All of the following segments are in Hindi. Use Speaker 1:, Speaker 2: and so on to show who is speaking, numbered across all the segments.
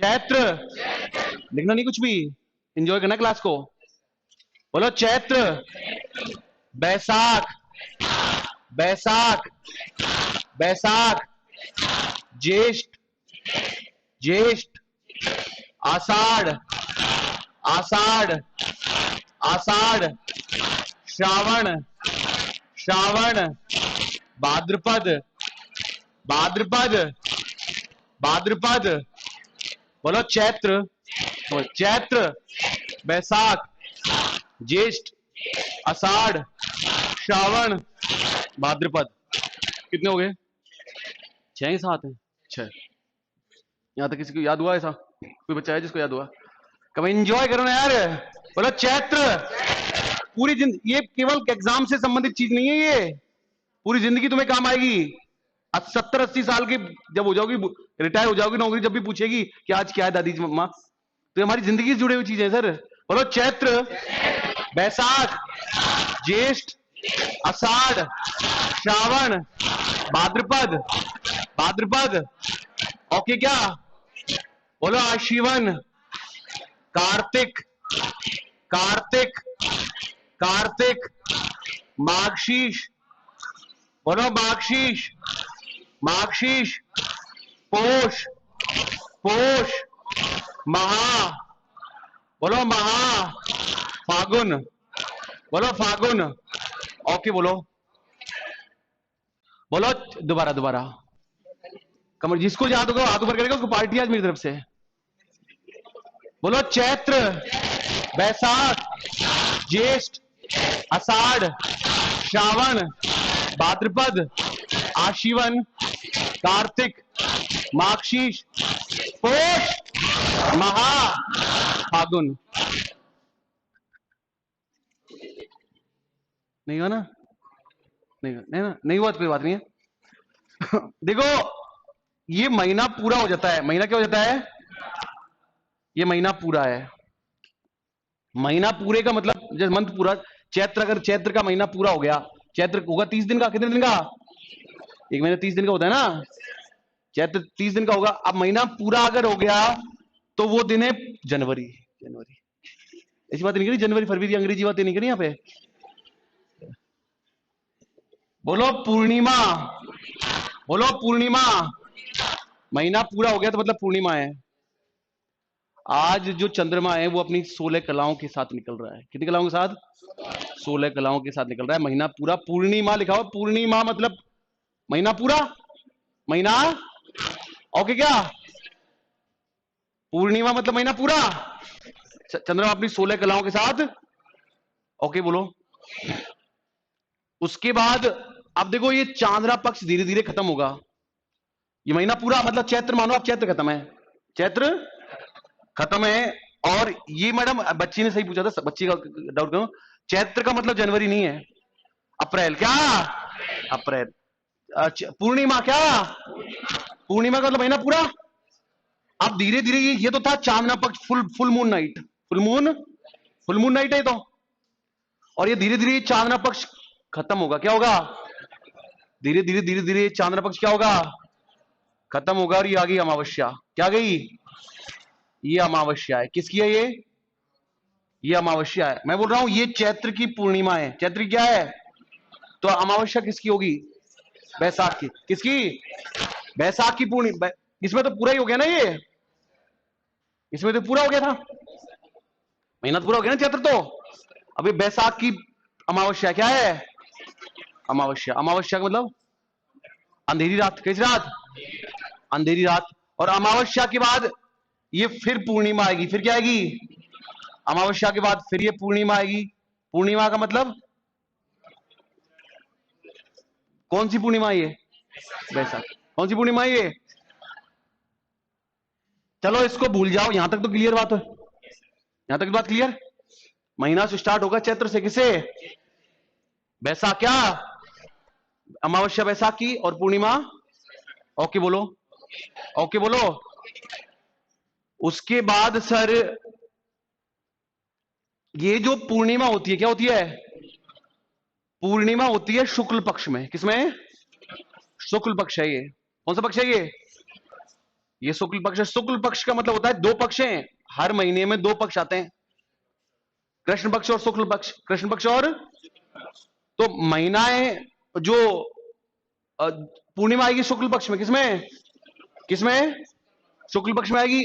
Speaker 1: चैत्र। लिखना नहीं कुछ भी, एंजॉय करना क्लास को। बोलो चैत्र, बैसाख, बैसाख, बैसाख, ज्येष्ठ, ज्येष्ठ, आषाढ़, आषाढ़, आषाढ़, श्रावण, श्रावण, भाद्रपद, भाद्रपद, भाद्रपद। बोलो चैत्र, चैत्र, बैसाख, ज्येष्ठ, आषाढ़, श्रावण, भाद्रपद। कितने हो गए? 6 ही 7 है? 6। यहां तक किसी को याद हुआ? ऐसा कोई बच्चा है जिसको याद हुआ? कब एंजॉय करो ना यार। बोलो चैत्र। पूरी जिंदगी, ये केवल एग्जाम से संबंधित चीज नहीं है, ये पूरी जिंदगी तुम्हें काम आएगी। अब 70-80 साल की जब हो जाओगी, रिटायर हो जाओगी, नौकरी जब भी पूछेगी कि आज क्या है दादी जी मम्मा, तो हमारी जिंदगी से जुड़ी हुई चीज है सर। बोलो चैत्र, बैसाख, ज्येष्ठ, आषाढ़, श्रावण, भाद्रपद, भाद्रपद। ओके क्या? बोलो आशीवन, कार्तिक, कार्तिक, कार्तिक, माघशीष। बोलो माघशीष, माघशीष, पोष, पोष, महा। बोलो महा, फागुन। बोलो फागुन। ओके बोलो, बोलो दोबारा दोबारा। कमर जिसको याद होगा हाथ ऊपर करेगा, उसको पार्टी आज मेरी तरफ से। बोलो चैत्र, बैसाख, ज्येष्ठ, आषाढ़, श्रावण, भाद्रपद, आशीवन, कार्तिक, माघशीष, पोष, महा, फागुन। नहीं हुआ ना? नहीं नहीं ना, नहीं हुआ तो कोई बात नहीं है। देखो ये महीना पूरा हो जाता है। महीना क्या हो जाता है? ये महीना पूरा है। महीना पूरे का मतलब जैसे मंथ पूरा, चैत्र, अगर चैत्र का महीना पूरा हो गया, चैत्र होगा 30 दिन का। कितने दिन का? एक महीना 30 दिन का होता है ना। चैत्र 30 दिन का होगा। अब महीना पूरा अगर हो गया तो वो दिन है जनवरी। जनवरी, ऐसी बात नहीं करी, जनवरी फरवरी अंग्रेजी बातें नहीं करी यहां पे। बोलो पूर्णिमा, बोलो पूर्णिमा। महीना पूरा हो गया तो मतलब पूर्णिमा है। आज जो चंद्रमा है वो अपनी 16 कलाओं के साथ निकल रहा है। कितनी कलाओं के साथ? 16 कलाओं के साथ निकल रहा है। महीना पूरा, पूर्णिमा लिखा हो। पूर्णिमा मतलब महीना पूरा, महीना। ओके क्या? पूर्णिमा मतलब महीना पूरा। चंद्रमा अपनी 16 कलाओं के साथ। ओके बोलो। उसके बाद अब देखो ये चांद्रा पक्ष धीरे धीरे खत्म होगा। ये महीना पूरा मतलब चैत्र मानो, अब चैत्र खत्म है, चैत्र खत्म है। और ये मैडम बच्ची ने सही पूछा था, बच्ची का डाउट करो। चैत्र का मतलब जनवरी नहीं है, अप्रैल। क्या? अप्रैल। पूर्णिमा क्या? पूर्णिमा का मतलब महीना पूरा। अब धीरे धीरे ये तो था चांदना पक्ष, full full moon night, full moon, full moon night है तो। और ये धीरे धीरे चांदना पक्ष खत्म होगा। क्या होगा? धीरे धीरे धीरे धीरे चांद्र पक्ष क्या होगा? खत्म होगा। और ये आ गई अमावस्या। क्या गई? ये अमावस्या है। किसकी है ये अमावस्या है। मैं बोल रहा हूं ये चैत्र की पूर्णिमा है। चैत्र क्या है? तो अमावस्या किसकी होगी? बैसाख की। किसकी? बैसाख की पूर्णिमा। इसमें तो पूरा ही हो गया ना ये, इसमें तो पूरा हो गया था, महीना तो पूरा हो गया ना चैत्र तो। अभी बैसाख की अमावस्या क्या है? अमावस्या। अमावस्या का मतलब अंधेरी रात। कैसी रात? अंधेरी रात। और अमावस्या के बाद ये फिर पूर्णिमा आएगी। फिर क्या आएगी? अमावस्या के बाद फिर ये पूर्णिमा आएगी। पूर्णिमा का मतलब कौन सी पूर्णिमा ये? बैसाख। कौन सी पूर्णिमा ये? चलो इसको भूल जाओ, यहां तक तो क्लियर बात है। यहां तक बात क्लियर। महीना से स्टार्ट होगा चैत्र से। किसे? बैसाख। क्या? अमावस्या बैसाख की और पूर्णिमा। ओके बोलो, ओके बोलो। उसके बाद सर ये जो पूर्णिमा होती है, क्या होती है? पूर्णिमा होती है शुक्ल पक्ष में। किसमें? शुक्ल पक्ष है ये। कौन सा पक्ष है ये? ये शुक्ल पक्ष है। शुक्ल पक्ष का मतलब होता है दो पक्ष हैं, हर महीने में दो पक्ष आते हैं, कृष्ण पक्ष और शुक्ल पक्ष। कृष्ण पक्ष और तो महीनाएं जो पूर्णिमा आएगी शुक्ल पक्ष में, किसमें किसमें शुक्ल पक्ष में आएगी।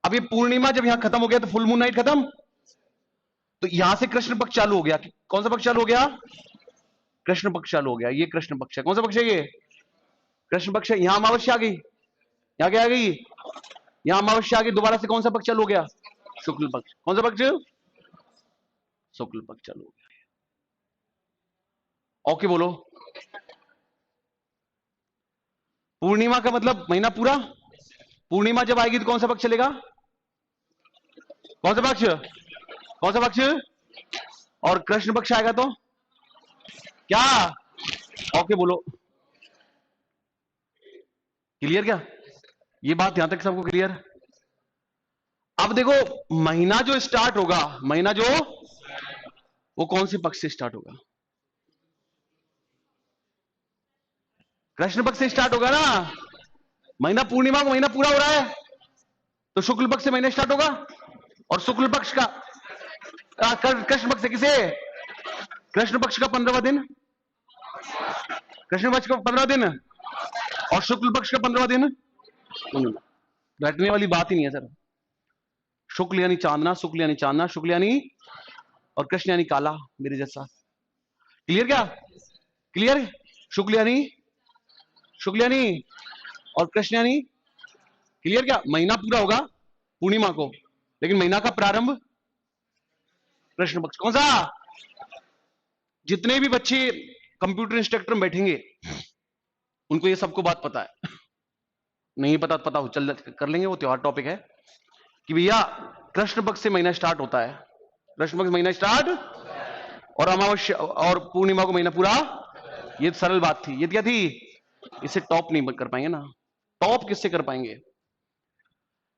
Speaker 1: अब ये पूर्णिमा जब यहां खत्म हो गया तो फुल मून नाइट खत्म, तो यहां से कृष्ण पक्ष चालू हो गया। कौन सा पक्ष चालू हो गया? कृष्ण पक्ष चालू हो गया। ये कृष्ण पक्ष है। कौन सा पक्ष है? ये कृष्ण पक्ष है। यहां अमावस्या आ गई, यहां क्या आ गई? यहां अमावस्या आ गई। दोबारा से कौन सा पक्ष चालू हो गया? शुक्ल पक्ष। कौन सा पक्ष? शुक्ल पक्ष चालू हो गया। ओके बोलो। पूर्णिमा का मतलब महीना पूरा। पूर्णिमा जब आएगी तो कौन सा पक्ष चलेगा? कौन सा पक्ष? कौन सा पक्ष? और कृष्ण पक्ष आएगा तो क्या? ओके बोलो। क्लियर क्या? ये बात यहां तक सबको क्लियर? अब देखो, महीना जो स्टार्ट होगा, महीना जो वो कौन से पक्ष से स्टार्ट होगा? कृष्ण पक्ष से स्टार्ट होगा ना। महीना पूर्णिमा को महीना पूरा हो रहा है तो शुक्ल पक्ष से महीना स्टार्ट होगा। और शुक्ल पक्ष का कृष्ण पक्ष से किसे? कृष्ण पक्ष का 15वां दिन, कृष्ण पक्ष का 15वां दिन और शुक्ल पक्ष का 15वां दिन। बैठने वाली बात ही नहीं है सर। शुक्ल यानी चांदना, शुक्ल यानी चांदना, शुक्ल यानी और कृष्ण यानी काला, मेरे जैसा। क्लियर क्या? क्लियर? शुक्ल यानी, शुक्ल यानी और कृष्ण यानी। क्लियर क्या? महीना पूरा होगा पूर्णिमा को, लेकिन महीना का प्रारंभ कृष्ण पक्ष। कौन सा? जितने भी बच्चे कंप्यूटर इंस्ट्रक्टर में बैठेंगे उनको ये सबको बात पता है। नहीं पता पता हो, चल कर लेंगे, वो त्योहार टॉपिक है कि भैया कृष्ण पक्ष से महीना स्टार्ट होता है। कृष्ण पक्ष महीना स्टार्ट और अमावस्या और पूर्णिमा को महीना पूरा। ये सरल बात थी। ये क्या थी? इसे टॉप नहीं कर पाएंगे ना। टॉप किससे कर पाएंगे?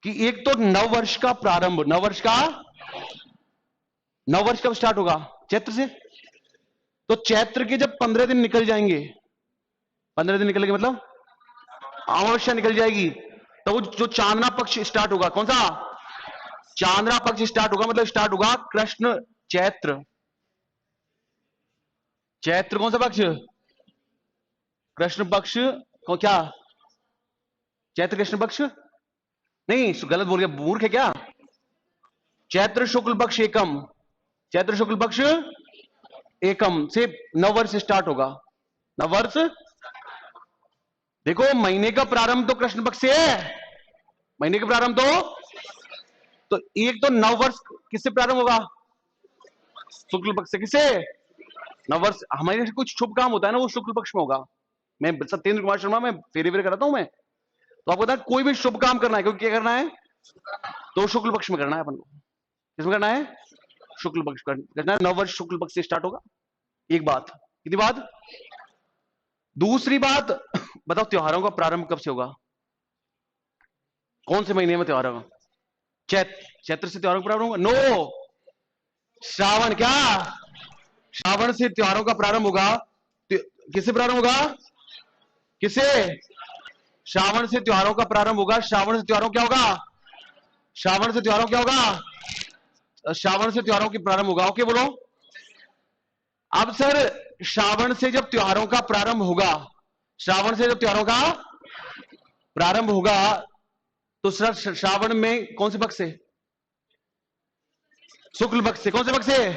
Speaker 1: कि एक तो नव वर्ष का प्रारंभ, नव वर्ष का, नव वर्ष कब स्टार्ट होगा? चैत्र से। तो चैत्र के जब 15 दिन निकल जाएंगे, 15 दिन निकलेंगे मतलब अमावस्या निकल जाएगी, तो वो जो चांदना पक्ष स्टार्ट होगा, कौन सा? चांद्रा पक्ष स्टार्ट होगा, मतलब स्टार्ट होगा कृष्ण चैत्र। चैत्र कौन सा पक्ष? कृष्ण पक्ष को क्या? चैत्र कृष्ण पक्ष नहीं, गलत बोल गया, मूर्ख है क्या? चैत्र शुक्ल पक्ष एकम, चैत्र शुक्ल पक्ष एकम से नववर्ष स्टार्ट होगा। नववर्ष देखो, महीने का प्रारंभ तो कृष्ण पक्ष से है। महीने का प्रारंभ तो एक तो नववर्ष किससे प्रारंभ होगा? शुक्ल पक्ष से। किसे? नववर्ष। हमारे कुछ शुभ काम होता है ना, वो शुक्ल पक्ष में होगा। मैं सत्येंद्र कुमार शर्मा, मैं फेरे फेरे कराता हूं मैं, तो आपको पता है कोई भी शुभ काम करना है, क्योंकि क्या करना है तो शुक्ल पक्ष में करना है अपन को। किसमें करना है? शुक्ल पक्ष करना है। नववर्ष शुक्ल पक्ष से स्टार्ट होगा। एक बात। कितनी बात? दूसरी बात, बताओ त्योहारों का प्रारंभ कब से होगा? कौन से महीने में त्योहार होगा? चैत्र से त्योहारों का प्रारंभ होगा? नो, श्रावण। क्या? श्रावण से त्योहारों का प्रारंभ होगा। किससे प्रारंभ होगा? किसे? श्रावण से त्योहारों का प्रारंभ होगा। श्रावण से त्योहारों क्या होगा? श्रावण से त्योहारों क्या होगा? श्रावण से त्योहारों की प्रारंभ होगा। ओके बोलो। अब सर, श्रावण से जब त्योहारों का प्रारंभ होगा, श्रावण से जब त्योहारों का प्रारंभ होगा, तो सर श्रावण में कौन से पक्ष से? शुक्ल पक्ष से। कौन से पक्ष से?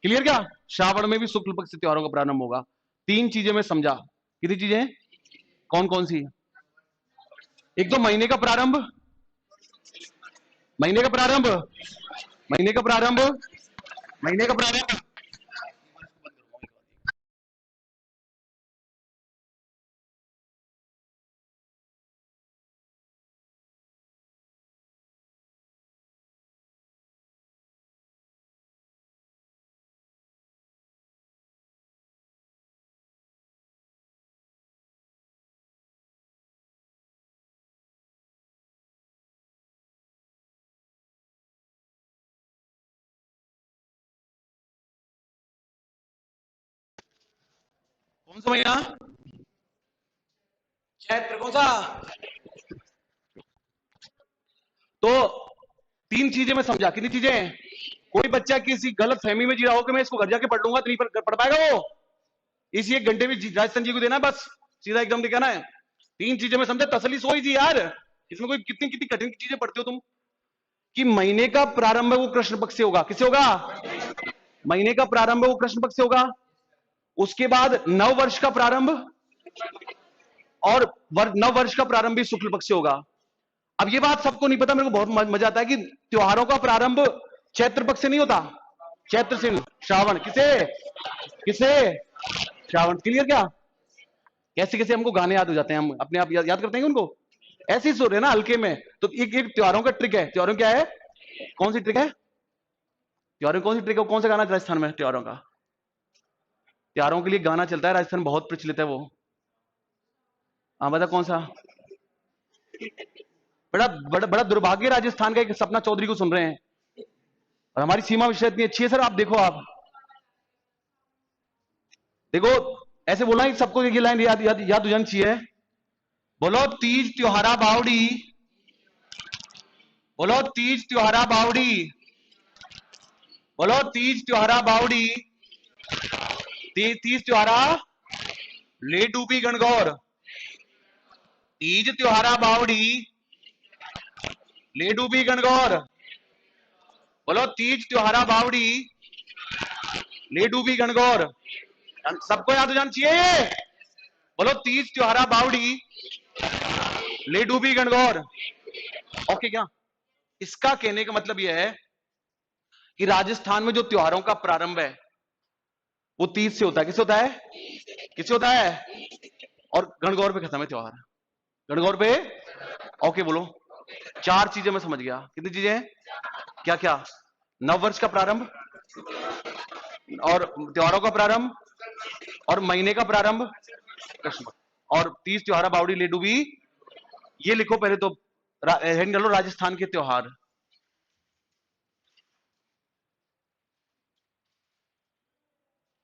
Speaker 1: क्लियर क्या? श्रावण में भी शुक्ल पक्ष से त्योहारों का प्रारंभ होगा। तीन चीजें मैं समझा। कितनी चीजें? कौन कौन सी? एक तो महीने का प्रारंभ, महीने का प्रारंभ, महीने का प्रारंभ, महीने का प्रारंभ। कौन सा महीना? चैत्र। कौन सा? तो तीन चीजें मैं समझा। कितनी चीजें? कोई बच्चा किसी गलत फहमी में जी रहा हो कि मैं इसको घर जाके पढ़ लूंगा, तो नहीं पढ़ पाएगा वो। इसी एक घंटे में राजस्थान जी को देना है बस, सीधा एकदम दिखाना है। तीन चीजें मैं समझा, तसली सोई जी यार, इसमें कोई कितनी कितनी कठिन चीजें पढ़ते हो तुम। कि महीने का प्रारंभ है वो कृष्ण पक्ष से होगा। किससे होगा? महीने का प्रारंभ है वो कृष्ण पक्ष से होगा। उसके बाद नव वर्ष का प्रारंभ, और नव वर्ष का प्रारंभ भी शुक्ल पक्ष से होगा। अब ये बात सबको नहीं पता, मेरे को बहुत मजा आता है कि त्योहारों का प्रारंभ चैत्र पक्ष से नहीं होता, चैत्र से, श्रावण। किसे? किसे? श्रावण। क्लियर क्या? कैसे कैसे हमको गाने याद हो जाते हैं, हम अपने आप याद करते हैं उनको, ऐसे ही सो रहे हैं ना हल्के में। तो एक एक त्योहारों का ट्रिक है। त्योहारों क्या है? कौन सी ट्रिक है त्योहारों? कौन सी ट्रिक है? कौन सा गाना राजस्थान में त्योहारों का? त्योहारों के लिए गाना चलता है राजस्थान, बहुत प्रचलित है वो। हाँ बता कौन सा। बड़ा बड़ा बड़ा दुर्भाग्य राजस्थान का, एक सपना चौधरी को सुन रहे हैं, और हमारी सीमा विषय इतनी अच्छी है सर। आप देखो, आप देखो, ऐसे बोलना है सबको, ये लाइन याद याद याद हो जानी चाहिए। बोलो तीज त्योहारा बावड़ी, बोलो तीज त्योहारा बावड़ी, बोलो तीज त्योहारा बावड़ी, तीज त्योहारा ले डूबी गणगौर, तीज त्योहारा बावड़ी ले डूबी गणगौर, बोलो तीज त्योहारा बावड़ी ले डूबी गणगौर। सबको याद हो जाना चाहिए। बोलो तीज त्योहारा बावड़ी ले डूबी गणगौर। ओके क्या? इसका कहने का मतलब यह है कि राजस्थान में जो त्योहारों का प्रारंभ है वो तीज से होता है। किससे होता है? किससे होता है? और गणगौर पे खत्म है त्योहार, गणगौर पे। ओके बोलो। चार चीजें मैं समझ गया। कितनी चीजें? क्या क्या? नव वर्ष का प्रारंभ, और त्योहारों का प्रारंभ, और महीने का प्रारंभ कृष्ण, और तीज त्योहारा बावड़ी ले डूबी। ये लिखो पहले तो, हेड डालो राजस्थान के त्योहार।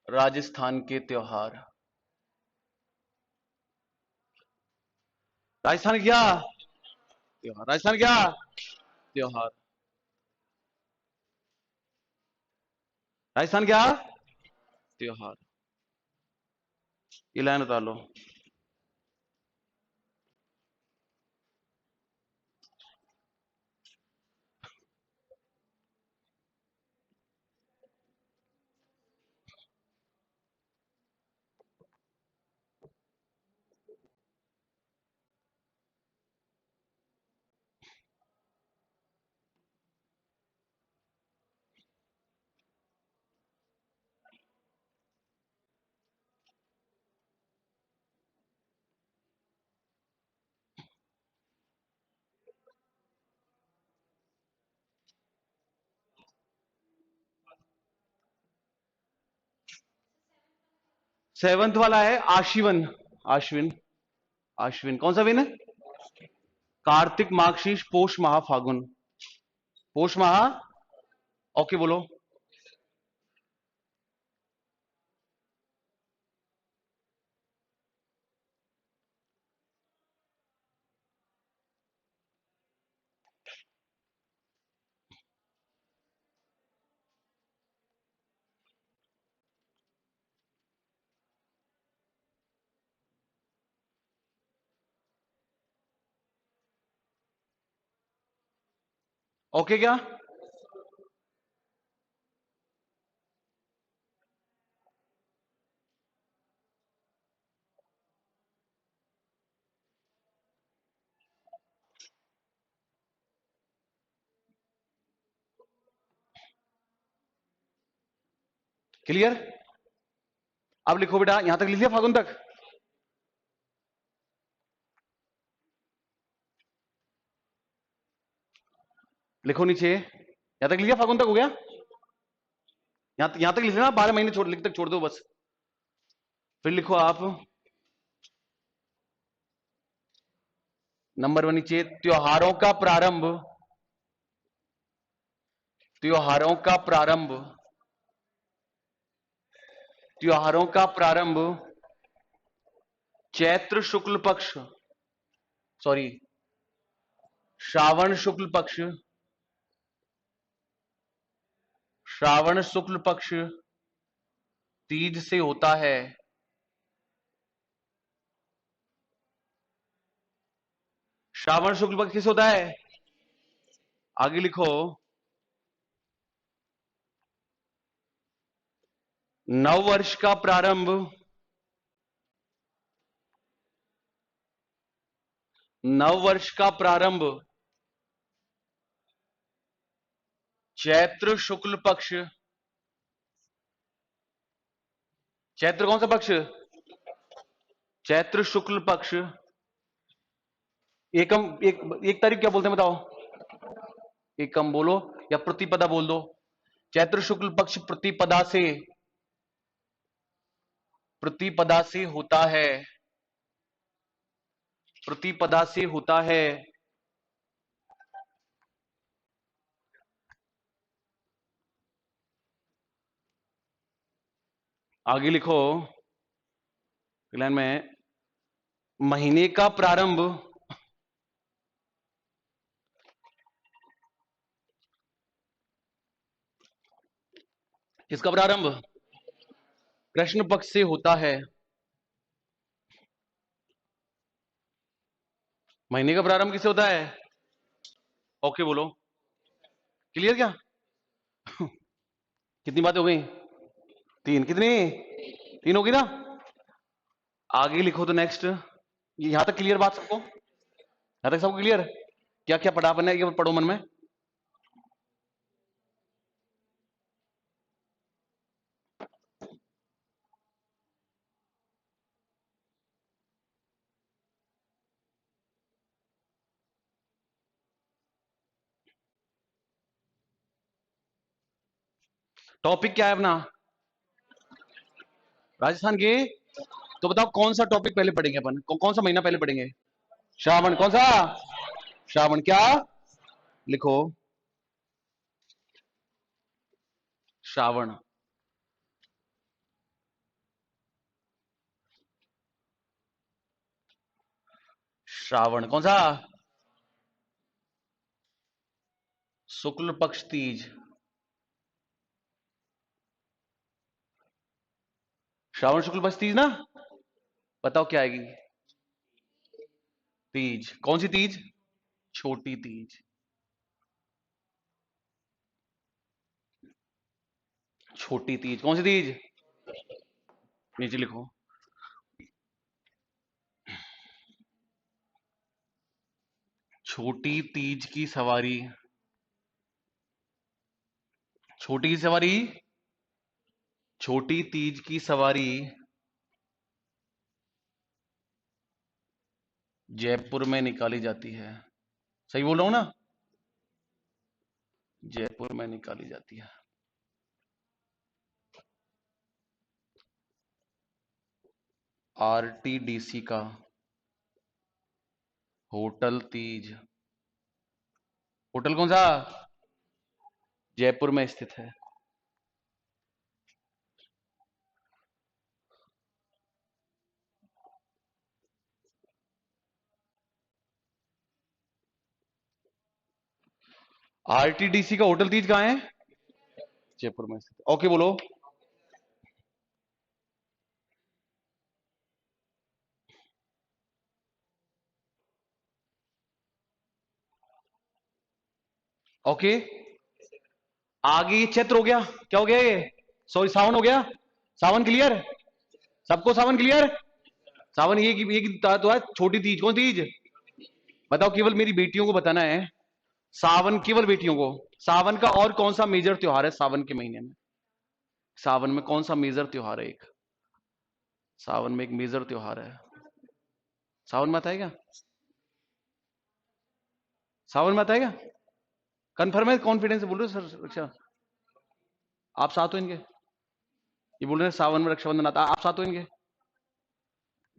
Speaker 1: राजस्थान के त्योहार। राजस्थान क्या त्योहार? राजस्थान क्या त्योहार? राजस्थान क्या त्योहार? ये लाइन उतार लो। सेवंथ वाला है आशिवन। आश्विन। आश्विन कौन सा विन है? कार्तिक मार्गशीर्ष पोष माह फागुन। पोष माह। ओके बोलो। ओके क्या? क्लियर? अब लिखो बेटा, यहां तक लिख लिया फागुन तक? लिखो नीचे, यहां तक लिख लिया फागुन तक? हो गया? यहां तक लिख लेना, 12 महीने छोड़ लिख तक छोड़ दो बस। फिर लिखो आप नंबर 1 नीचे, त्योहारों का प्रारंभ, त्योहारों का प्रारंभ, त्योहारों का प्रारंभ चैत्र शुक्ल पक्ष, सॉरी श्रावण शुक्ल पक्ष, श्रावण शुक्ल पक्ष तीज से होता है। श्रावण शुक्ल पक्ष किस होता है? आगे लिखो, नव वर्ष का प्रारंभ, नव वर्ष का प्रारंभ चैत्र शुक्ल पक्ष, चैत्र कौन सा पक्ष? चैत्र शुक्ल पक्ष, एकम, एक तारीख क्या बोलते हैं बताओ? एकम बोलो या प्रतिपदा बोल दो। चैत्र शुक्ल पक्ष प्रतिपदा से, प्रतिपदा से होता है, प्रतिपदा से होता है। आगे लिखो लाइन में, महीने का प्रारंभ, किसका प्रारंभ? कृष्ण पक्ष से होता है। महीने का प्रारंभ किससे होता है? ओके बोलो, क्लियर क्या? कितनी बातें हो गई? तीन, कितनी? तीन होगी ना? आगे लिखो तो नेक्स्ट, यहां तक क्लियर बात सबको? यहां तक सबको क्लियर? क्या क्या पढ़ा आपने, ये पढ़ो मन में। टॉपिक क्या है अपना? राजस्थान के। तो बताओ कौन सा टॉपिक पहले पढ़ेंगे अपन, कौन सा महीना पहले पढ़ेंगे? श्रावण। कौन सा? श्रावण। क्या लिखो? श्रावण। श्रावण कौन सा? शुक्ल पक्ष तीज। श्रावण शुक्ल पक्ष तीज ना? बताओ क्या आएगी? तीज। कौन सी तीज? छोटी तीज। छोटी तीज कौन सी तीज? नीचे लिखो, छोटी तीज की सवारी। छोटी की सवारी, छोटी तीज की सवारी जयपुर में निकाली जाती है। सही बोल रहा हूं ना? जयपुर में निकाली जाती है। आरटीडीसी का होटल तीज। होटल कौन सा? जयपुर में स्थित है। आरटीडीसी का होटल तीज कहां है? जयपुर में स्थित। ओके बोलो। ओके, आगे ये चैत्र हो गया। क्या हो गया ये? सॉरी, सावन हो गया। सावन क्लियर? सबको सावन क्लियर? सावन ये तो है छोटी तीज। कौन तीज? बताओ, केवल मेरी बेटियों को बताना है। सावन केवल बेटियों को। सावन का और कौन सा मेजर त्योहार है सावन के महीने में? सावन में कौन सा मेजर त्योहार है? एक सावन में एक मेजर त्योहार है। सावन में आता है क्या? सावन में आता है क्या? कंफर्म है? कॉन्फिडेंस से बोल रहे हो सर? रक्षा, आप साथ हो इनके? ये बोल रहे हैं सावन में रक्षाबंधन आता है, आप साथ हो इनके?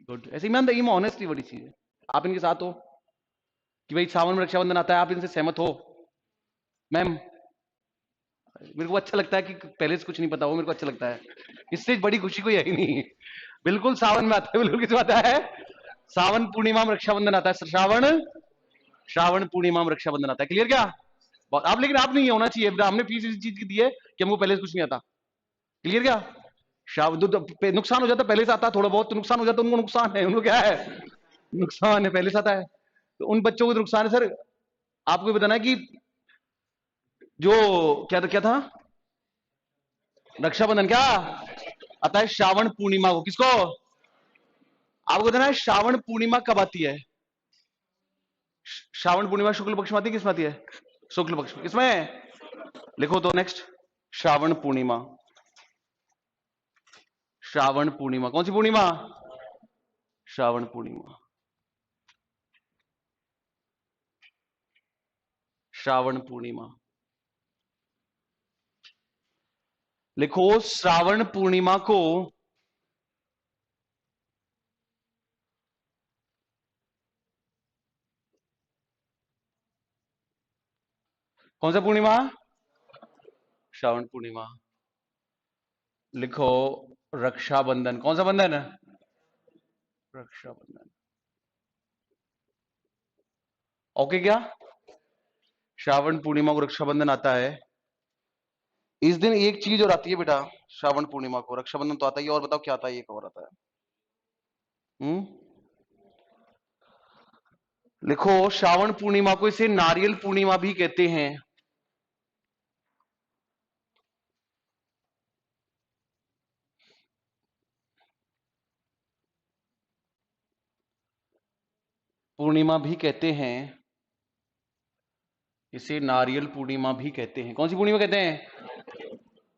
Speaker 1: गुड। ऐसे ईमानदारी में ऑनेस्टली बड़ी चीज है। आप इनके साथ हो कि भाई सावन में रक्षाबंधन आता है, आप इनसे सहमत हो? मैम, मेरे को अच्छा लगता है कि पहले से कुछ नहीं पता हो, मेरे को अच्छा लगता है। इससे बड़ी खुशी कोई है ही नहीं। बिल्कुल सावन में आता है। बिल्कुल किस में आता है? सावन पूर्णिमा में रक्षाबंधन आता है। श्रावण श्रावण पूर्णिमा में रक्षाबंधन आता है। क्लियर क्या? आप लेकिन आप नहीं होना चाहिए, हमने फीस इस चीज की दी है कि हमको पहले से कुछ नहीं आता। क्लियर क्या? नुकसान हो जाता पहले से आता, थोड़ा बहुत तो नुकसान हो जाता, उनको नुकसान है, उनको क्या है, नुकसान है, पहले से आता है। तो उन बच्चों को तो नुकसान है सर। आपको बताना है कि जो क्या था रक्षाबंधन क्या आता है श्रावण पूर्णिमा को। किसको? आपको बताना है श्रावण पूर्णिमा कब आती है। श्रावण पूर्णिमा शुक्ल पक्ष में आती है, किसमें आती है? शुक्ल पक्ष में। किसमें? लिखो तो नेक्स्ट, श्रावण पूर्णिमा। श्रावण पूर्णिमा कौन सी पूर्णिमा? श्रावण पूर्णिमा। श्रावण पूर्णिमा लिखो। श्रावण पूर्णिमा को कौन सा पूर्णिमा? श्रावण पूर्णिमा। लिखो रक्षाबंधन। कौन सा बंधन? रक्षाबंधन। ओके क्या? श्रावण पूर्णिमा को रक्षाबंधन आता है। इस दिन एक चीज और आती है बेटा, श्रावण पूर्णिमा को। रक्षाबंधन तो आता ही है, और बताओ क्या आता है, एक और आता है। लिखो श्रावण पूर्णिमा को इसे नारियल पूर्णिमा भी कहते हैं। पूर्णिमा भी कहते हैं, इसे नारियल पूर्णिमा भी कहते हैं। कौन सी पूर्णिमा कहते हैं?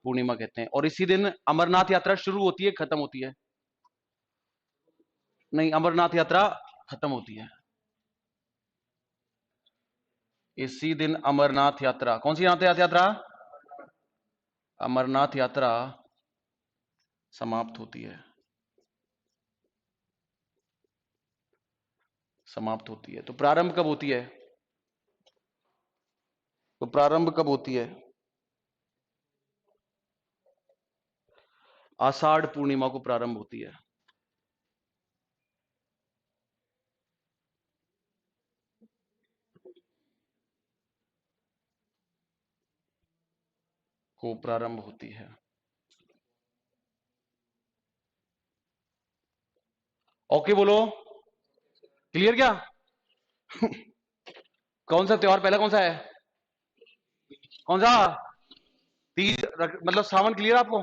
Speaker 1: पूर्णिमा कहते हैं। और इसी दिन अमरनाथ यात्रा शुरू होती है, खत्म होती है? नहीं, अमरनाथ यात्रा खत्म होती है। इसी दिन अमरनाथ यात्रा, कौन सी यात्रा? अमरनाथ यात्रा समाप्त होती है। समाप्त होती है। तो प्रारंभ कब होती है? तो प्रारंभ कब होती है? आषाढ़ पूर्णिमा को प्रारंभ होती है। को प्रारंभ होती है। ओके बोलो। क्लियर क्या? कौन सा त्योहार पहला कौन सा है? कौन सा? तीज। मतलब सावन। क्लियर आपको?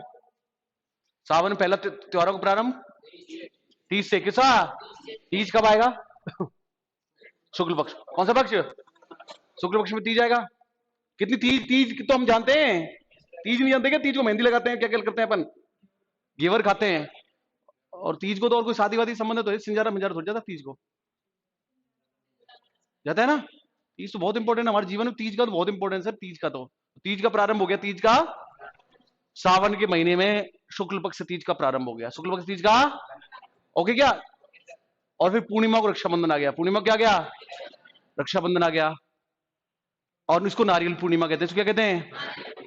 Speaker 1: सावन पहला त्योहारों का प्रारंभ तीज से। किसा? तीज कब आएगा? शुक्ल पक्ष। कौन सा पक्ष? शुक्ल पक्ष में तीज आएगा। कितनी तीज? तीज तो हम जानते हैं। तीज नहीं जानते क्या? तीज को मेहंदी लगाते हैं, क्या क्या करते हैं अपन, घेवर खाते हैं। और तीज को तो और कोई शादी वादी संबंध तो है, सिंजारा मिंजारा थोड़ी जाता तीज को, जाता है ना? तीज तो बहुत इंपॉर्टेंट है हमारे जीवन में। तीज का तो बहुत इंपॉर्टेंट है सर। तीज का तो, तीज का प्रारंभ हो गया। तीज का सावन के महीने में शुक्ल पक्ष तीज का प्रारंभ हो गया। शुक्ल पक्ष तीज का। ओके क्या? और फिर पूर्णिमा को रक्षाबंधन आ गया। पूर्णिमा क्या आ गया? रक्षाबंधन आ गया। और इसको नारियल पूर्णिमा कहते हैं। इसको क्या कहते हैं?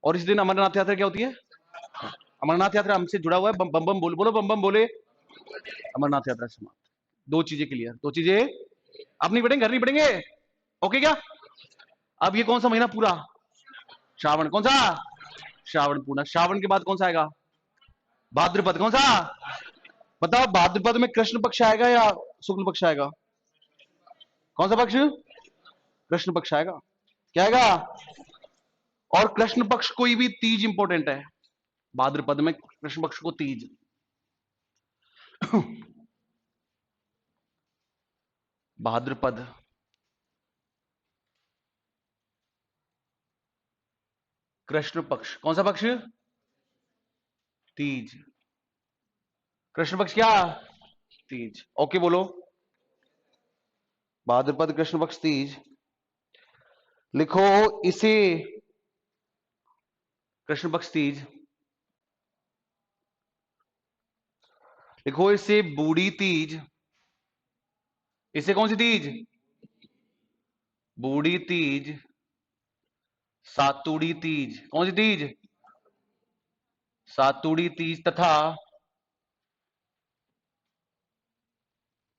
Speaker 1: और इस दिन अमरनाथ यात्रा क्या होती है? अमरनाथ यात्रा हमसे जुड़ा हुआ है। बम बम बम बोल, बोलो बम बम बोले। अमरनाथ यात्रा समाप्त। दो चीजें क्लियर, दो चीजें। अब नहीं पढ़ेंगे, घर नहीं पढ़ेंगे। ओके क्या? अब ये कौन सा महीना पूरा? श्रावण। कौन सा? श्रावण पूर्ण। श्रावण के बाद कौन सा आएगा? भाद्रपद। कौन सा? बताओ, भाद्रपद में कृष्ण पक्ष आएगा या शुक्ल पक्ष आएगा? कौन सा पक्ष? कृष्ण पक्ष आएगा। क्या आएगा? और कृष्ण पक्ष कोई भी तीज इंपॉर्टेंट है। भाद्रपद में कृष्ण पक्ष को तीज। भाद्रपद कृष्ण पक्ष। कौन सा पक्ष? तीज। कृष्ण पक्ष क्या? तीज। ओके बोलो। भाद्रपद कृष्ण पक्ष तीज। लिखो इसे कृष्ण पक्ष तीज। लिखो इसे बूढ़ी तीज। इसे कौन सी तीज? बूढ़ी तीज, सातुड़ी तीज। कौन सी तीज? सातुड़ी तीज तथा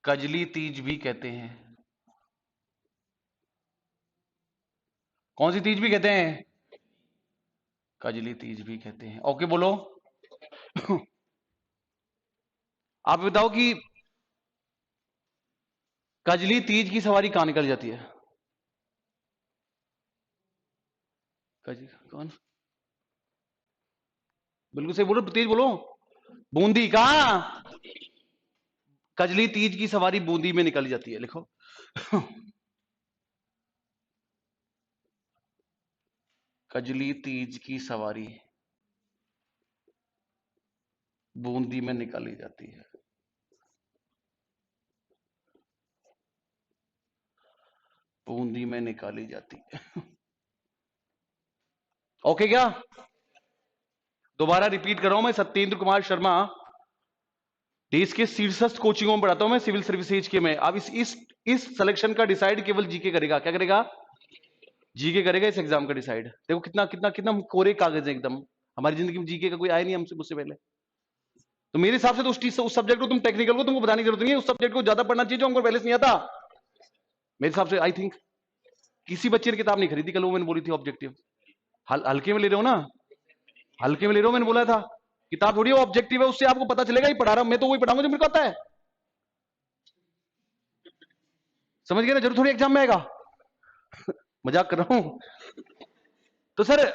Speaker 1: कजली तीज भी कहते हैं। कौन सी तीज भी कहते हैं? कजली तीज भी कहते हैं। ओके बोलो। आप बताओ कि कजली तीज की सवारी कहां निकल जाती है? कजली कौन? बिल्कुल सही बोलो, तेज बोलो। बूंदी का। कजली तीज की सवारी बूंदी में निकल जाती है, लिखो। कजली तीज की सवारी बूंदी में निकाली जाती है। बूंदी में निकाली जाती है। ओके क्या? दोबारा रिपीट कर रहा हूं, मैं सत्येंद्र कुमार शर्मा, देश के शीर्षस्थ कोचिंगों में पढ़ाता हूं मैं सिविल सर्विसेज के में। अब इस सिलेक्शन का डिसाइड केवल जीके करेगा। क्या करेगा? जीके करेगा इस एग्जाम का डिसाइड। देखो कितना कितना कितना हम कोरे कागज है एकदम। हमारी जिंदगी में जीके का कोई आया नहीं हमसे मुझसे पहले। तो मेरे हिसाब से तो उस सब्जेक्ट को, तुम टेक्निकल को तुमको बताने की जरूरत नहीं है, उस सब्जेक्ट को ज्यादा पढ़ना चाहिए जो हमको पहले से नहीं आता। मेरे हिसाब से आई थिंक किसी बच्चे ने किताब नहीं खरीदी कल, वो मैंने बोली थी ऑब्जेक्टिव। हल्के में ले रहे हो ना? हल्के में ले रहे हो, मैंने बोला था। किताब थोड़ी ऑब्जेक्टिव है, उससे आपको पता चलेगा ही पढ़ा रहा हूं मैं, तो वही पढ़ाऊंगा जो मेरे को आता है। समझ गए ना? जरूर थोड़ी एग्जाम में आएगा। मजाक कर रहा हूं। तो सर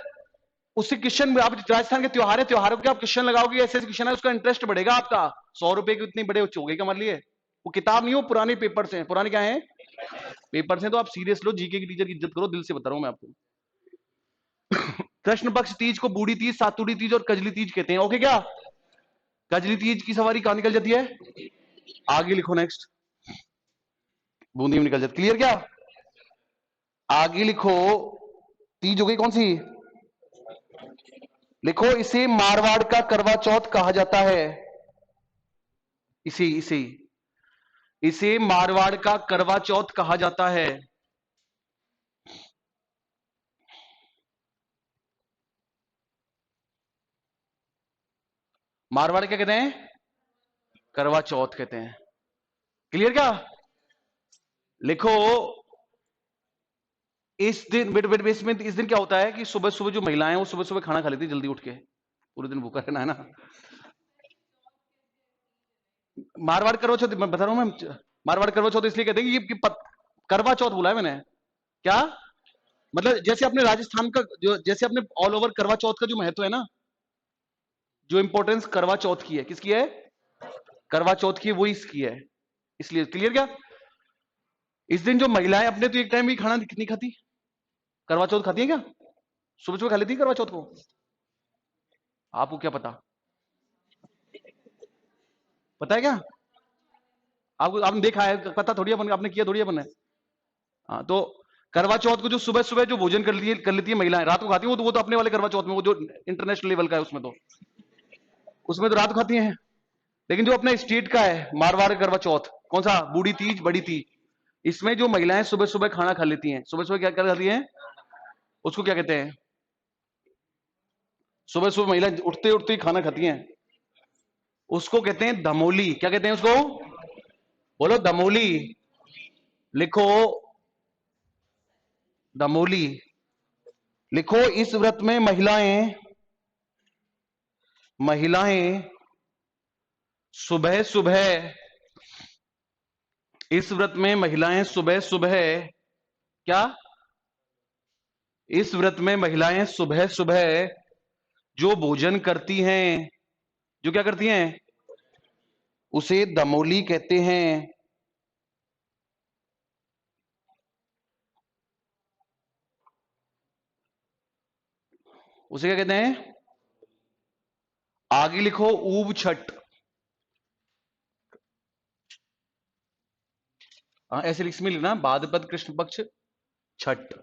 Speaker 1: उससे क्वेश्चन में, आप राजस्थान के त्योहार है, त्योहारों के आप क्वेश्चन लगाओगे, ऐसे क्वेश्चन है, उसका इंटरेस्ट बढ़ेगा आपका। 100 रुपए के इतने बड़े हो गए क्या हमारे लिए? वो किताब नहीं हो, पुराने पेपर्स हैं। पुराने क्या हैं? पेपर्स हैं। तो आप सीरियस लो, जीके की टीचर की इज्जत करो, दिल से बता रहा हूं मैं आपको। कृष्ण पक्ष तीज को बूढ़ी तीज, सातुड़ी तीज और कजली तीज कहते हैं। ओके क्या? कजली तीज की सवारी कहां निकल जाती है? आगे लिखो नेक्स्ट। बूंदी में निकल जाती। क्लियर क्या? आगे लिखो। तीज हो गई कौन सी? लिखो, इसे मारवाड़ का करवा चौथ कहा जाता है। इसे इसे इसे मारवाड़ का करवा चौथ कहा जाता है। मारवाड़ क्या कहते हैं? करवा चौथ कहते हैं। क्लियर क्या? लिखो, इस दिन बेट बेट बेस में इस दिन क्या होता है कि सुबह सुबह जो महिलाएं वो सुबह सुबह खाना खा लेती है जल्दी उठ के। पूरे दिन भूखा रहना है ना। मारवाड़ करवा चौथ मैं बता रहा हूं मैं। मारवाड़ करवा चौथ इसलिए कहते हैं कि करवा चौथ बोला है मैंने। क्या मतलब? जैसे अपने राजस्थान का जो, जैसे अपने ऑल ओवर करवा चौथ का जो महत्व है ना, जो इंपॉर्टेंस करवा चौथ की है, किसकी है? करवा चौथ की है, वो इसकी है। इसलिए क्लियर क्या? इस दिन जो महिलाएं अपने तो एक टाइम भी खाना नहीं खाती, करवा चौथ खाती है क्या? सुबह सुबह खा लेती है करवा चौथ को? आपको क्या पता? पता है क्या? आपको, आपने देखा है, पता थोड़ी अपन, आपने किया थोड़ी अपन ने। हाँ तो करवा चौथ को जो सुबह सुबह जो भोजन कर लेती है महिलाएं, रात को खाती है, वो तो अपने वाले करवा चौथ में, वो जो इंटरनेशनल लेवल का है उसमें तो रात को खाती हैं। लेकिन जो अपने स्टेट का है मारवाड़ करवा चौथ, कौन सा? बूढ़ी तीज, बड़ी तीज, इसमें जो महिलाएं सुबह सुबह खाना खा लेती हैं, सुबह सुबह क्या कर खाती हैं, उसको क्या कहते हैं? सुबह सुबह महिलाएं उठते उठते ही खाना खाती हैं, उसको कहते हैं दमोली। क्या कहते हैं उसको? बोलो दमोली। लिखो दमोली। लिखो, इस व्रत में महिलाएं महिलाएं सुबह सुबह, इस व्रत में महिलाएं सुबह सुबह क्या? इस व्रत में महिलाएं सुबह सुबह जो भोजन करती हैं, जो क्या करती हैं, उसे दमोली कहते हैं। उसे क्या कहते हैं? आगे लिखो, ऊब छठ। हाँ ऐसे लिख में लिखना, भाद्रपद कृष्ण पक्ष छठ।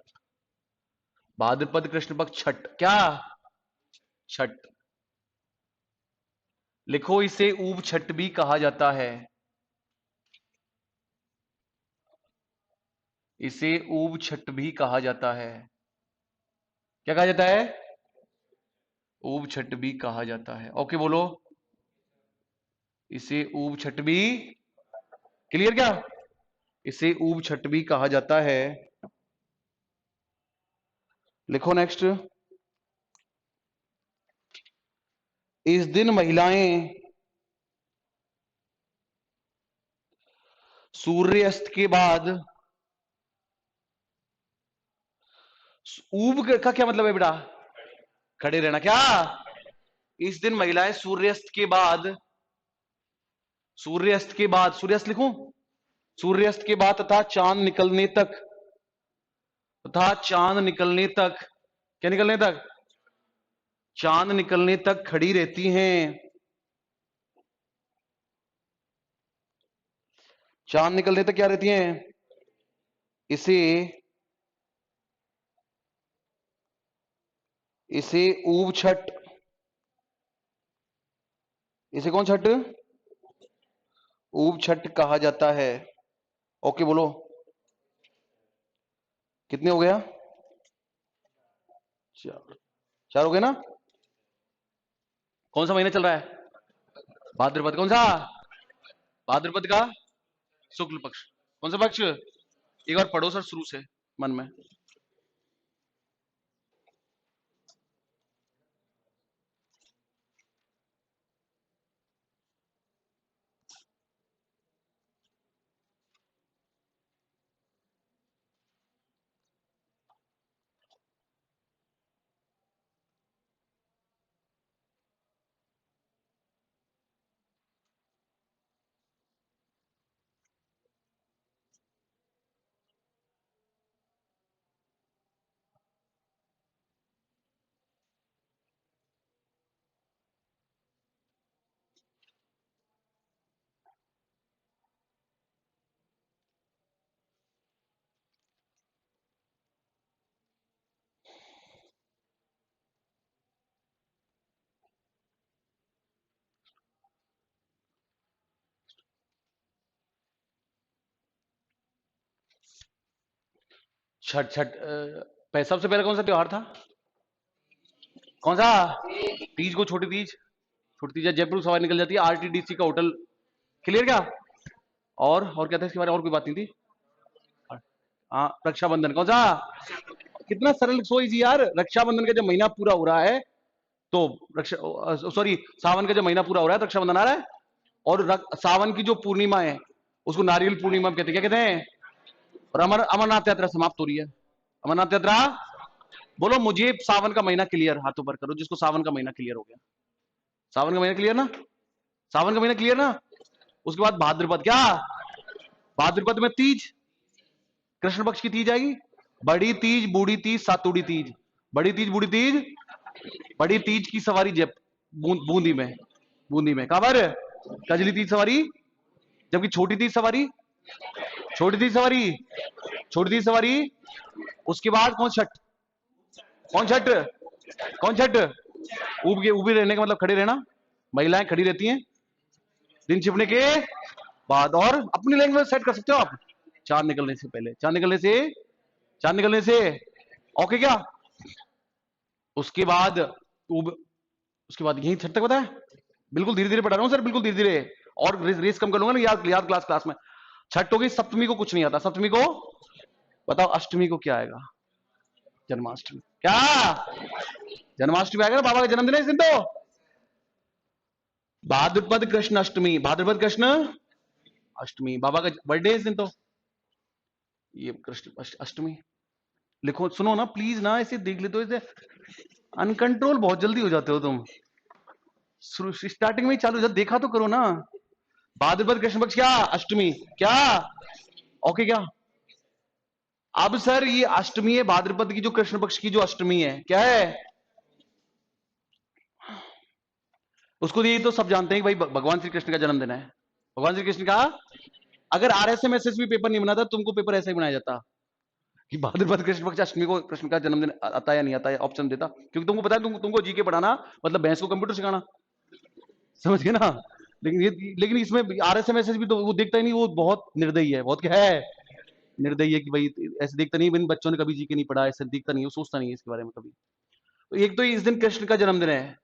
Speaker 1: भाद्रपद कृष्ण पक्ष छठ क्या? छठ। लिखो, इसे ऊब छठ भी कहा जाता है। इसे ऊब छठ भी कहा जाता है। क्या कहा जाता है? ऊब छठ भी कहा जाता है। ओके बोलो। इसे ऊब छठ भी। क्लियर क्या? इसे ऊब छठ भी कहा जाता है। लिखो नेक्स्ट। इस दिन महिलाएं सूर्यास्त के बाद, ऊब का क्या मतलब है बेटा? खड़े रहना। क्या? इस दिन महिलाएं सूर्यास्त के बाद, सूर्यास्त के बाद, सूर्यास्त लिखूं? सूर्यास्त के बाद तथा चांद निकलने तक, तथा चांद निकलने तक, क्या निकलने तक? चांद निकलने तक खड़ी रहती हैं। चांद निकलने तक क्या रहती हैं? इसे, इसे ऊब छठ, इसे कौन छठ? ऊब छठ कहा जाता है। ओके बोलो, कितने हो गया? चार। चार हो गए ना? कौन सा महीना चल रहा है? भाद्रपद। कौन सा? भाद्रपद का शुक्ल पक्ष। कौन सा पक्ष? एक बार पढ़ो सर शुरू से मन में। छठ, छठ सबसे पहले कौन सा त्योहार था? कौन सा? तीज को छोटी तीज, छोटी तीज जयपुर सवारी निकल जाती है, आरटीडीसी का होटल। क्लियर क्या? और क्या था इसके बारे में? और कोई बात नहीं थी। हाँ, रक्षाबंधन। कौन सा? कितना सरल, सो इजी यार। रक्षाबंधन का जब महीना पूरा हो रहा है तो रक्षा, सॉरी, सावन का जब महीना पूरा हो रहा है तो रक्षाबंधन आ रहा है। और सावन की जो पूर्णिमा है उसको नारियल पूर्णिमा कहते हैं। क्या कहते हैं? और अमरनाथ यात्रा समाप्त हो रही है। अमरनाथ यात्रा। बोलो मुझे सावन का महीना क्लियर, हाथों पर करो जिसको सावन का महीना क्लियर हो गया। सावन का महीना क्लियर ना? सावन का महीना क्लियर ना? उसके बाद भाद्रपद। क्या? भाद्रपद में तीज, कृष्ण पक्ष की तीज आएगी। बड़ी तीज, बूढ़ी तीज, सातुड़ी तीज। बड़ी तीज, बूढ़ी तीज। बड़ी तीज की सवारी जब बूंदी में, बूंदी में कहां पर? कजली तीज सवारी। जबकि छोटी तीज सवारी, छोटी तीज सवारी, छोटी तीज सवारी। उसके बाद कौन छठ? कौन छठ? कौन छठ? उबे रहने का मतलब खड़े रहना। महिलाएं खड़ी रहती हैं दिन छिपने के बाद। और अपनी लैंग्वेज सेट कर सकते हो आप। चांद निकलने से पहले, चांद निकलने से, चांद निकलने से। ओके क्या? उसके बाद उसके बाद यही छठ तक पता है। बिल्कुल धीरे धीरे पढ़ा रहा हूं सर, बिल्कुल धीरे धीरे। और रेस कम कर लूंगा ना, याद याद क्लास क्लास में। छठ हो गई। सप्तमी को कुछ नहीं आता। सप्तमी को बताओ। अष्टमी को क्या आएगा? जन्माष्टमी। क्या? जन्माष्टमी आएगा ना, बाबा का जन्मदिन है इस दिन तो। भाद्रपद कृष्ण अष्टमी, भाद्रपद कृष्ण अष्टमी, बाबा का बर्थडे इस दिन तो। ये कृष्ण अष्टमी लिखो। सुनो ना प्लीज ना, ऐसे देख लेते हो, ऐसे अनकंट्रोल बहुत जल्दी हो जाते हो तुम। स्टार्टिंग में ही चालू जब देखा तो करो ना। भाद्रपद कृष्ण पक्ष क्या? अष्टमी। क्या? ओके क्या? अब सर ये अष्टमी है, भाद्रपद की जो कृष्ण पक्ष की जो अष्टमी है, क्या है उसको? ये तो सब जानते हैं कि भाई भगवान श्री कृष्ण का जन्मदिन है। भगवान श्री कृष्ण का। अगर आरएसएमएसएस भी पेपर नहीं बनाता तुमको पेपर ऐसा ही बनाया जाता कि भाद्रपद कृष्ण पक्ष अष्टमी को कृष्ण का जन्मदिन आता या नहीं आता है, ऑप्शन देता। क्योंकि तुमको पता है तुमको जीके पढ़ाना मतलब भैंस को कंप्यूटर सिखाना। समझ गए ना? लेकिन इसमें आरएसएमएसएस भी तो वो देखता ही नहीं, वो बहुत निर्दयी है। बहुत क्या है? निर्दयी है कि भाई ऐसे देखता नहीं, इन बच्चों ने कभी जीके नहीं पढ़ा, ऐसे दिखता नहीं, वो सोचता नहीं है इसके बारे में कभी। तो एक तो इस दिन कृष्ण का जन्मदिन है।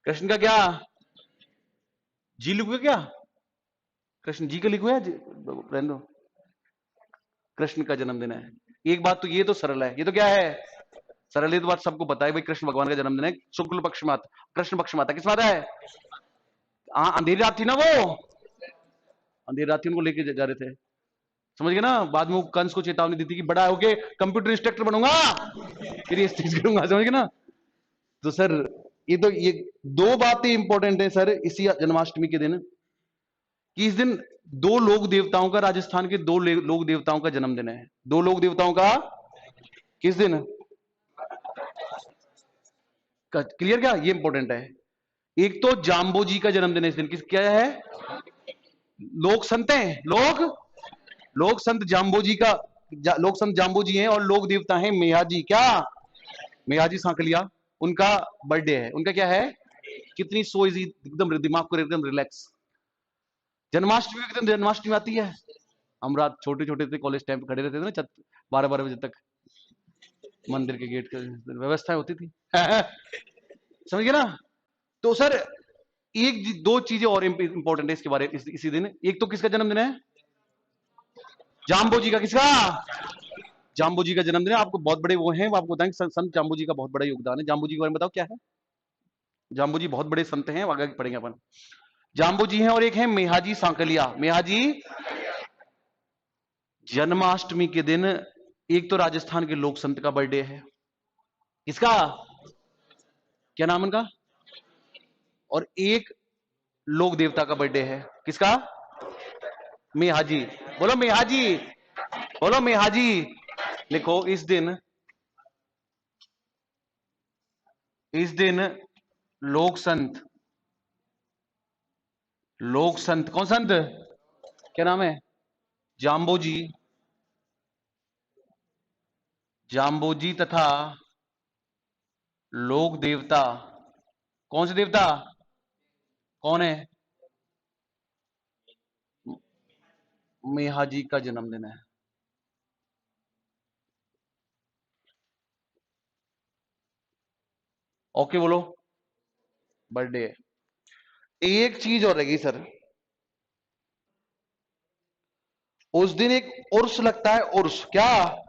Speaker 1: कृष्ण का क्या? जी लिखोगे क्या? कृष्ण जी का लिखो या रहने दो? कृष्ण का जन्मदिन है। एक बात तो ये तो सरल है, ये तो क्या है, सरल है, तो बात सबको पता है भाई, कृष्ण भगवान का जन्मदिन है, शुक्ल पक्ष में आता, कृष्ण पक्ष में आता, किस बात है, हाँ अंधेरी रात थी ना वो, अंधेरी रात थी, उनको लेके जा रहे थे, समझ गए ना, बाद में वो कंस को चेतावनी दी थी कि बड़ा होके कंप्यूटर इंस्ट्रक्टर बनूंगा, फिर ये चीज करूंगा, समझ गए ना। तो सर ये दो बातें इंपॉर्टेंट है सर इसी जन्माष्टमी के दिन, कि इस दिन दो लोक देवताओं का, राजस्थान के दो लोक देवताओं का जन्मदिन है, दो लोक देवताओं का किस दिन, क्लियर क्या, ये इंपॉर्टेंट है। एक तो जाम्बोजी का जन्मदिन है इस दिन, किस क्या है, लोक संत हैं, लोक संत जाम्बोजी का, लोक संत जाम्बोजी हैं, और लोक देवता हैं मेहाजी, क्या मेहाजी सांकलिया, उनका बर्थडे है, उनका क्या है, कितनी सो इजी, एकदम दिमाग को एकदम रिलैक्स। जन्माष्टमी के दिन जन्माष्टमी आती है, हम रात छोटे छोटे थे, कॉलेज टाइम पे खड़े रहते थे ना, 12-12 बजे तक मंदिर के गेट की व्यवस्थाएं होती थी समझ गए ना। तो सर एक दो चीजें और इंपॉर्टेंट है इसके बारे में, इसी दिन, एक तो किसका जन्मदिन है, जाम्बोजी का, किसका, जाम्बोजी का जन्मदिन है, आपको बहुत बड़े वो हैं, वो आपको बताएंगे, संत जाम्बोजी का बहुत बड़ा योगदान है, जाम्बोजी के बारे में बताओ क्या है, जाम्बोजी बहुत बड़े संत हैं, आगे पढ़ेंगे अपन, जाम्बोजी हैं, और एक है मेहाजी सांकलिया, मेहाजी, जन्माष्टमी के दिन एक तो राजस्थान के लोक संत का बर्थडे है, किसका, क्या नाम उनका, और एक लोक देवता का बर्थडे है, किसका, मेहाजी, बोलो मेहाजी, बोलो मेहाजी, लिखो इस दिन लोक संत, लोक संत, कौन संत, क्या नाम है, जाम्बोजी, जाम्बोजी तथा लोक देवता, कौन से देवता, कौन है, मेहाजी का जन्मदिन है। ओके बोलो, बर्थडे है। एक चीज और रहेगी सर, उस दिन एक उर्स लगता है, उर्स, क्या,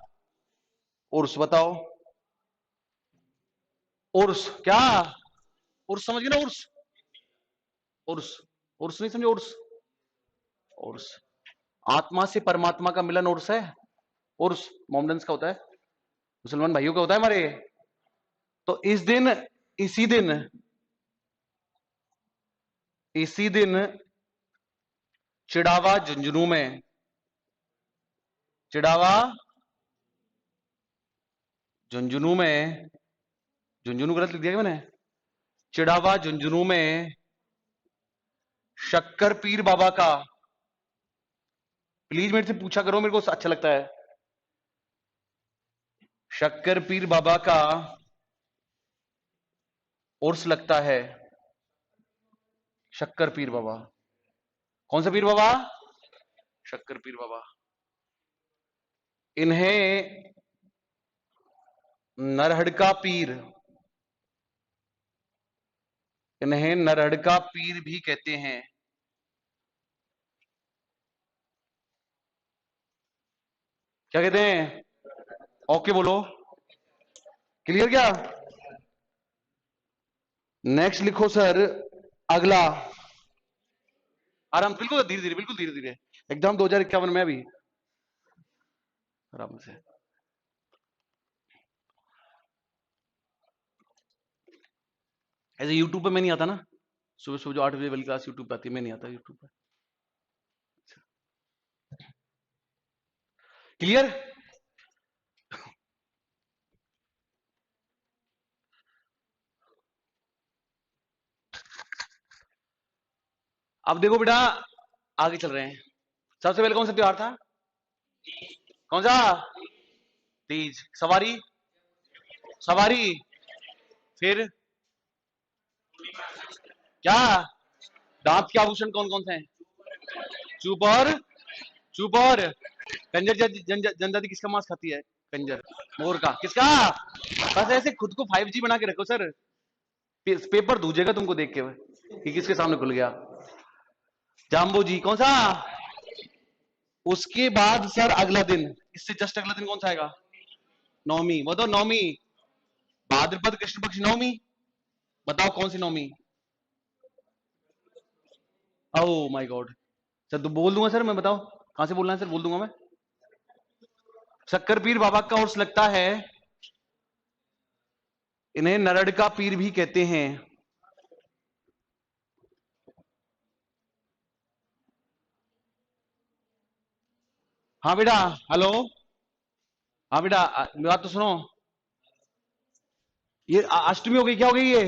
Speaker 1: उर्स बताओ, उर्स क्या, उर्स समझ गए ना, उर्स, उर्स, उर्स नहीं समझे, उर्स, उर्स, आत्मा से परमात्मा का मिलन उर्स है, उर्स मोमडन्स का होता है, मुसलमान भाइयों का होता है हमारे। तो इस दिन, इसी दिन, इसी दिन चिड़ावा झुंझुनू में, चिड़ावा झुंझुनू में, झुंझुनू गलत लिख दिया क्या मैंने, चिड़ावा झुंझुनू में शक्कर पीर बाबा का, प्लीज मेरे से पूछा करो, मेरे को अच्छा लगता है, शक्कर पीर बाबा का उर्स लगता है, शक्कर पीर बाबा, कौन सा पीर बाबा, शक्कर पीर बाबा, इन्हें नरहड़का पीर, इन्हें नरहड़का पीर भी कहते हैं, क्या कहते हैं, ओके बोलो, क्लियर क्या, नेक्स्ट लिखो सर, अगला, आराम, बिल्कुल धीरे धीरे, बिल्कुल धीरे धीरे, एग्जाम 2051 में अभी, आराम से, ऐसे यूट्यूब पे मैं नहीं आता ना, सुबह सुबह जो 8 बजे वाली क्लास यूट्यूब पे आती है, मैं नहीं आता यूट्यूब पे, क्लियर। अब देखो बेटा, आगे चल रहे हैं, सबसे पहले कौन सा त्योहार था, कौन सा, तीज, सवारी, सवारी, फिर क्या, दांत के आभूषण कौन कौन से हैं, चुप और, चुप और, कंजर जनजाति किसका मांस खाती है, कंजर, मोर का, किसका, बस ऐसे खुद को 5G बना के रखो सर, पेपर दूजेगा तुमको देख के कि किसके सामने खुल गया, जाम्बो जी कौन सा, उसके बाद सर अगला दिन, इससे जस्ट अगला दिन कौन सा आएगा, नवमी बताओ, नवमी भाद्रपद कृष्ण पक्ष नवमी, बताओ कौन सी नवमी? Oh my God. सर तो बोल दूंगा सर मैं, बताओ कहां से बोलना है सर, बोल दूंगा मैं। शक्कर पीर बाबा का उर्स लगता है, इन्हें नरड़ का पीर भी कहते हैं। हाँ बेटा, हेलो। हाँ बेटा, मेरी बात तो सुनो। ये अष्टमी हो गई, क्या हो गई ये?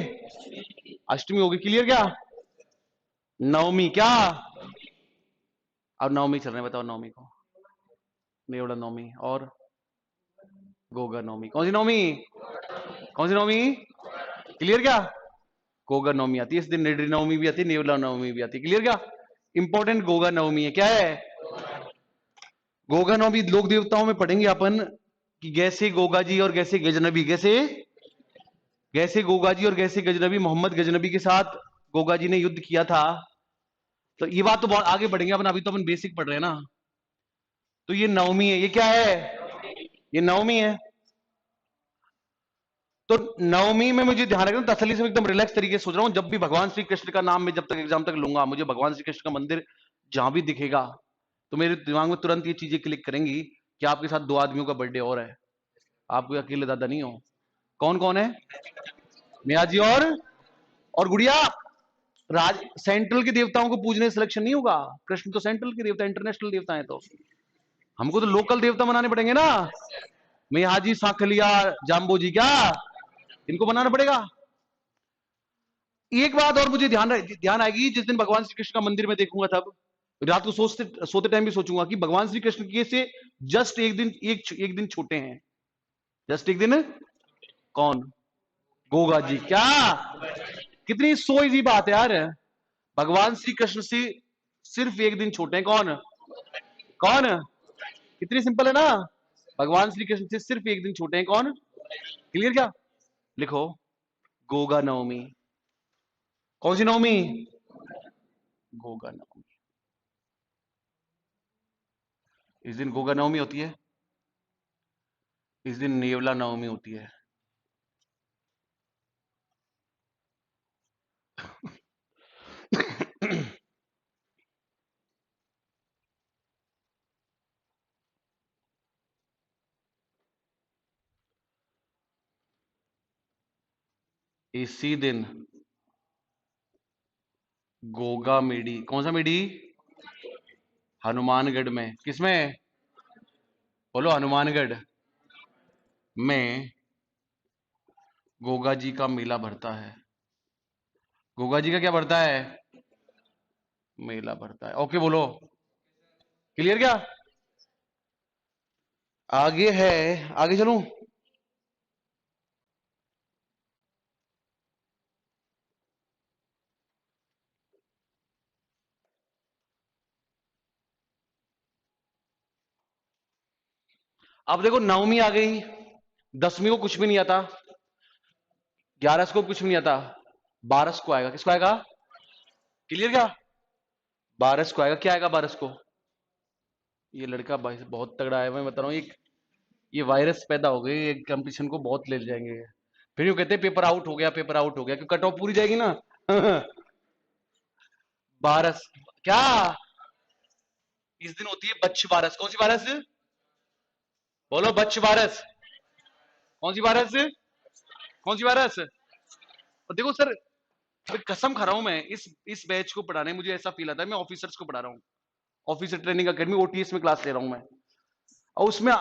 Speaker 1: अष्टमी हो गई, क्लियर क्या? नवमी क्या? अब नवमी चल रहे हैं, बताओ नवमी को। नेवला नवमी और गोगा नवमी, कौन सी नवमी? कौन सी नवमी? क्लियर क्या? गोगा नवमी आती है इस दिन, निडरी नवमी भी आती है, नेवला नवमी भी आती है, क्लियर क्या? इंपॉर्टेंट गोगा नवमी है, क्या है? गोगा नवमी लोक देवताओं में पढ़ेंगे अपन कि गैसे गोगा जी और गैसे गजनबी, कैसे गैसे गोगा जी और गैसे गजनबी, मोहम्मद गजनबी के साथ गोगा जी ने युद्ध किया था। तो ये बात तो बहुत आगे बढ़ेंगे अपन, अभी तो अपन बेसिक पढ़ रहे हैं ना। तो ये नवमी है, ये क्या है? ये नवमी है। तो नवमी में मुझे ध्यान रखना, तसल्ली से एकदम रिलैक्स तरीके से सोच रहा हूं, जब भी भगवान श्री कृष्ण का नाम मैं जब तक एग्जाम तक लूंगा, मुझे भगवान श्री कृष्ण का मंदिर जहां भी दिखेगा तो मेरे दिमाग में तुरंत ये चीजें क्लिक करेंगी कि आपके साथ दो आदमियों का बर्थडे और है, आप कोई अकेले दादा नहीं हो। कौन कौन है? मियाँ जी और गुड़िया। राज सेंट्रल के देवताओं को पूजने से सिलेक्शन नहीं होगा, कृष्ण तो सेंट्रल के देवता, इंटरनेशनल देवता है, तो हमको तो लोकल देवता बनाने पड़ेंगे ना। मियाँ जी, साखलिया, जाम्बो जी, क्या इनको बनाना पड़ेगा। एक बात और मुझे ध्यान आएगी, जिस दिन भगवान श्री कृष्ण का मंदिर में देखूंगा, तब रात को सोचते सोते टाइम भी सोचूंगा कि भगवान श्री कृष्ण के से जस्ट एक दिन छोटे हैं, जस्ट एक दिन। कौन? गोगा जी, क्या? कितनी सो इजी बात है यार। भगवान श्री कृष्ण से सिर्फ एक दिन छोटे हैं, कौन? कौन? कितनी सिंपल है ना। भगवान श्री कृष्ण से सिर्फ एक दिन छोटे हैं, कौन? क्लियर क्या? लिखो, गोगा नवमी। कौन सी नवमी? गोगा नवमी। इस दिन गोगा नवमी होती है, इस दिन नेवला नवमी होती है। इसी दिन गोगा मेडी, कौन सा मेडी? हनुमानगढ़ में, किसमें? बोलो, हनुमानगढ़ में गोगा जी का मेला भरता है। गोगा जी का क्या भरता है? मेला भरता है, ओके बोलो, क्लियर क्या? आगे है, आगे चलूं? अब देखो, नवमी आ गई, दसवीं को कुछ भी नहीं आता, 11 को कुछ भी नहीं आता, 12 को आएगा, किसको आएगा? क्लियर क्या? 12 को आएगा, क्या आएगा 12 को? ये लड़का भाई बहुत तगड़ा है, मैं बता रहा हूँ, ये वायरस पैदा हो गई, कंपटीशन को बहुत ले जाएंगे। फिर यूं कहते हैं पेपर आउट हो गया, पेपर आउट हो गया, क्योंकि कट ऑफ पूरी जाएगी ना। 12 क्या? इस दिन होती है बच्च बारस, कौन सी बारस? बोलो, बच्च बारस। कौन सी बारस? कौन सी बारस? और देखो सर, मैं कसम खा रहा हूं, मैं इस बैच को पढ़ाने मुझे ऐसा फील आता है मैं ऑफिसर्स को पढ़ा रहा हूँ, ऑफिसर ट्रेनिंग अकेडमी ओटीएस में क्लास ले रहा हूं मैं। और उसमें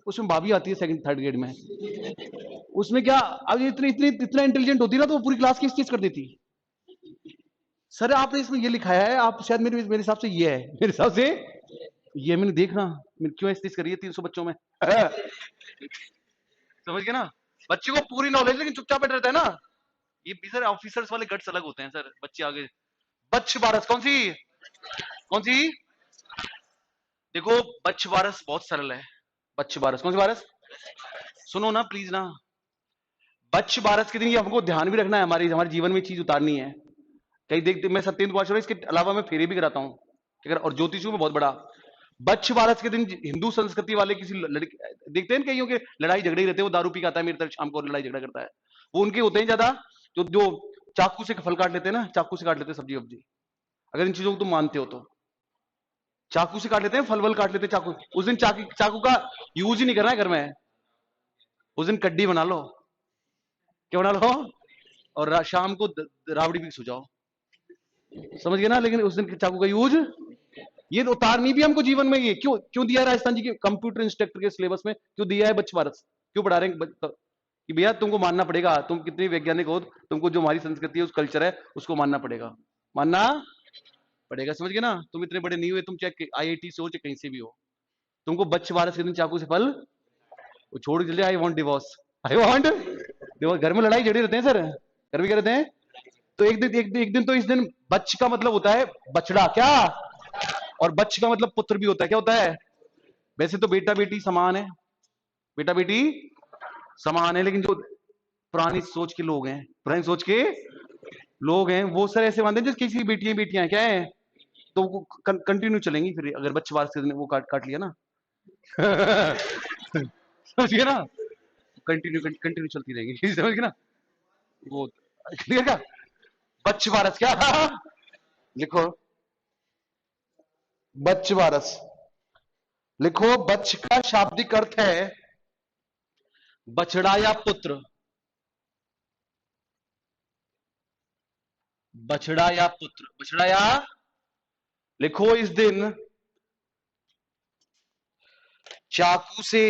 Speaker 1: उसमें भाभी आती है सेकंड थर्ड ग्रेड में, उसमें क्या, अब ये इतनी इतनी इतना इंटेलिजेंट होती है ना, तो वो पूरी क्लास की चीज कर देती। सर आपने इसमें ये लिखाया है, आप शायद मेरे मेरे हिसाब से ये है, मेरे हिसाब से ये, मैंने देखना क्यों ऐसी चीज करी है 300 बच्चों में। समझ गए ना? बच्चे को पूरी नॉलेज, लेकिन चुपचाप बैठ रहता है ना। ये भी सर ऑफिसर्स वाले गट्स अलग होते हैं सर, बच्चे आगे। बच्च बारस, कौन सी? कौन सी? देखो, बच्च बारस बहुत सरल है। बच्च बारस, कौन सी बारस? सुनो ना प्लीज ना। बच्च बारस के दिन ये हमको ध्यान भी रखना है, हमारे हमारे जीवन में चीज उतारनी है। कहीं देखते, मैं सत्येंद्र कुमार, इसके अलावा मैं फेरे भी कराता हूँ, और ज्योतिषी में बहुत बड़ा। बच्च वारस के दिन हिंदू संस्कृति वाले किसी लड़की देखते हैं कईयों के लड़ाई झगड़े ही रहते हैं, वो दारू पी के आता है मेरे तरफ शाम को लड़ाई झगड़ा करता है, वो उनके होते हैं ज्यादा जो जो चाकू से फल काट लेते हैं ना, चाकू से काट लेते हैं सब्जी वब्जी। अगर इन चीजों को तुम मानते हो तो चाकू से काट लेते हैं, फल वल काट लेते हैं चाकू। उस दिन चाकू का यूज ही नहीं करना है घर में, उस दिन कड्डी बना लो, क्या बना लो, और शाम को राबड़ी भी सो जाओ, समझ गए ना। लेकिन उस दिन चाकू का यूज, ये उतारनी भी हमको जीवन में, ये क्यों क्यों दिया है राजस्थान जी के कंप्यूटर इंस्ट्रक्टर के सिलेबस में, क्यों दिया है बच्च भारत, क्यों पढ़ा रहे हैं कि भैया तुमको मानना पड़ेगा, तुम कितने वैज्ञानिक हो, तुमको जो हमारी संस्कृति है उस कल्चर है उसको मानना पड़ेगा, मानना पड़ेगा, समझ गए ना। तुम इतने बड़े नहीं हुए, तुम चाहे आईआईटी से हो चाहे कहीं से भी हो, तुमको बच्च भारत के दिन चाकू से फल वो छोड़ के चले, I want divorce, I want divorce. घर में लड़ाई झगड़े रहते हैं सर, घर में क्या रहते हैं। तो एक दिन तो इस दिन बच्च का मतलब होता है बछड़ा, क्या, और बच्च का मतलब पुत्र भी होता है, क्या होता है। वैसे तो बेटा बेटी समान है, बेटा बेटी समान है, लेकिन जो पुरानी सोच के लोग हैं, पुरानी सोच के लोग हैं, वो सर ऐसे मानते हैं जैसे किसी बेटियां बेटियां क्या है, तो वो कंटिन्यू चलेंगी फिर, अगर बच्चे वारस के दिन वो काट काट लिया ना समझिए ना, कंटिन्यू कंटिन्यू चलती रहेगी समझ गए ना। वो क्लियर का बच्चे वारस क्या लिखो, बच्च वारस लिखो। बच्च का शाब्दिक अर्थ है बछड़ा या पुत्र, बछड़ा या पुत्र, बछड़ा या, लिखो इस दिन चाकू से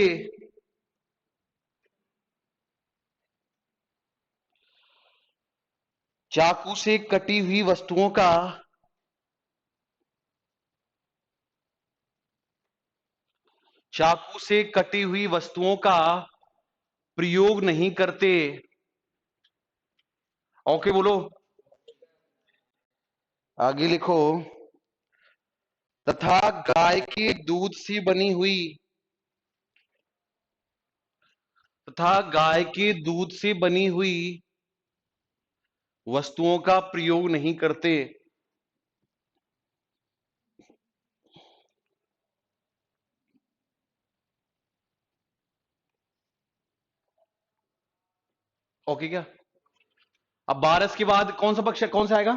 Speaker 1: चाकू से कटी हुई वस्तुओं का चाकू से कटी हुई वस्तुओं का प्रयोग नहीं करते। ओके बोलो, आगे लिखो। तथा गाय के दूध से बनी हुई, तथा गाय के दूध से बनी हुई वस्तुओं का प्रयोग नहीं करते। ओके क्या। अब 12 के बाद कौन सा पक्ष है, कौन सा आएगा,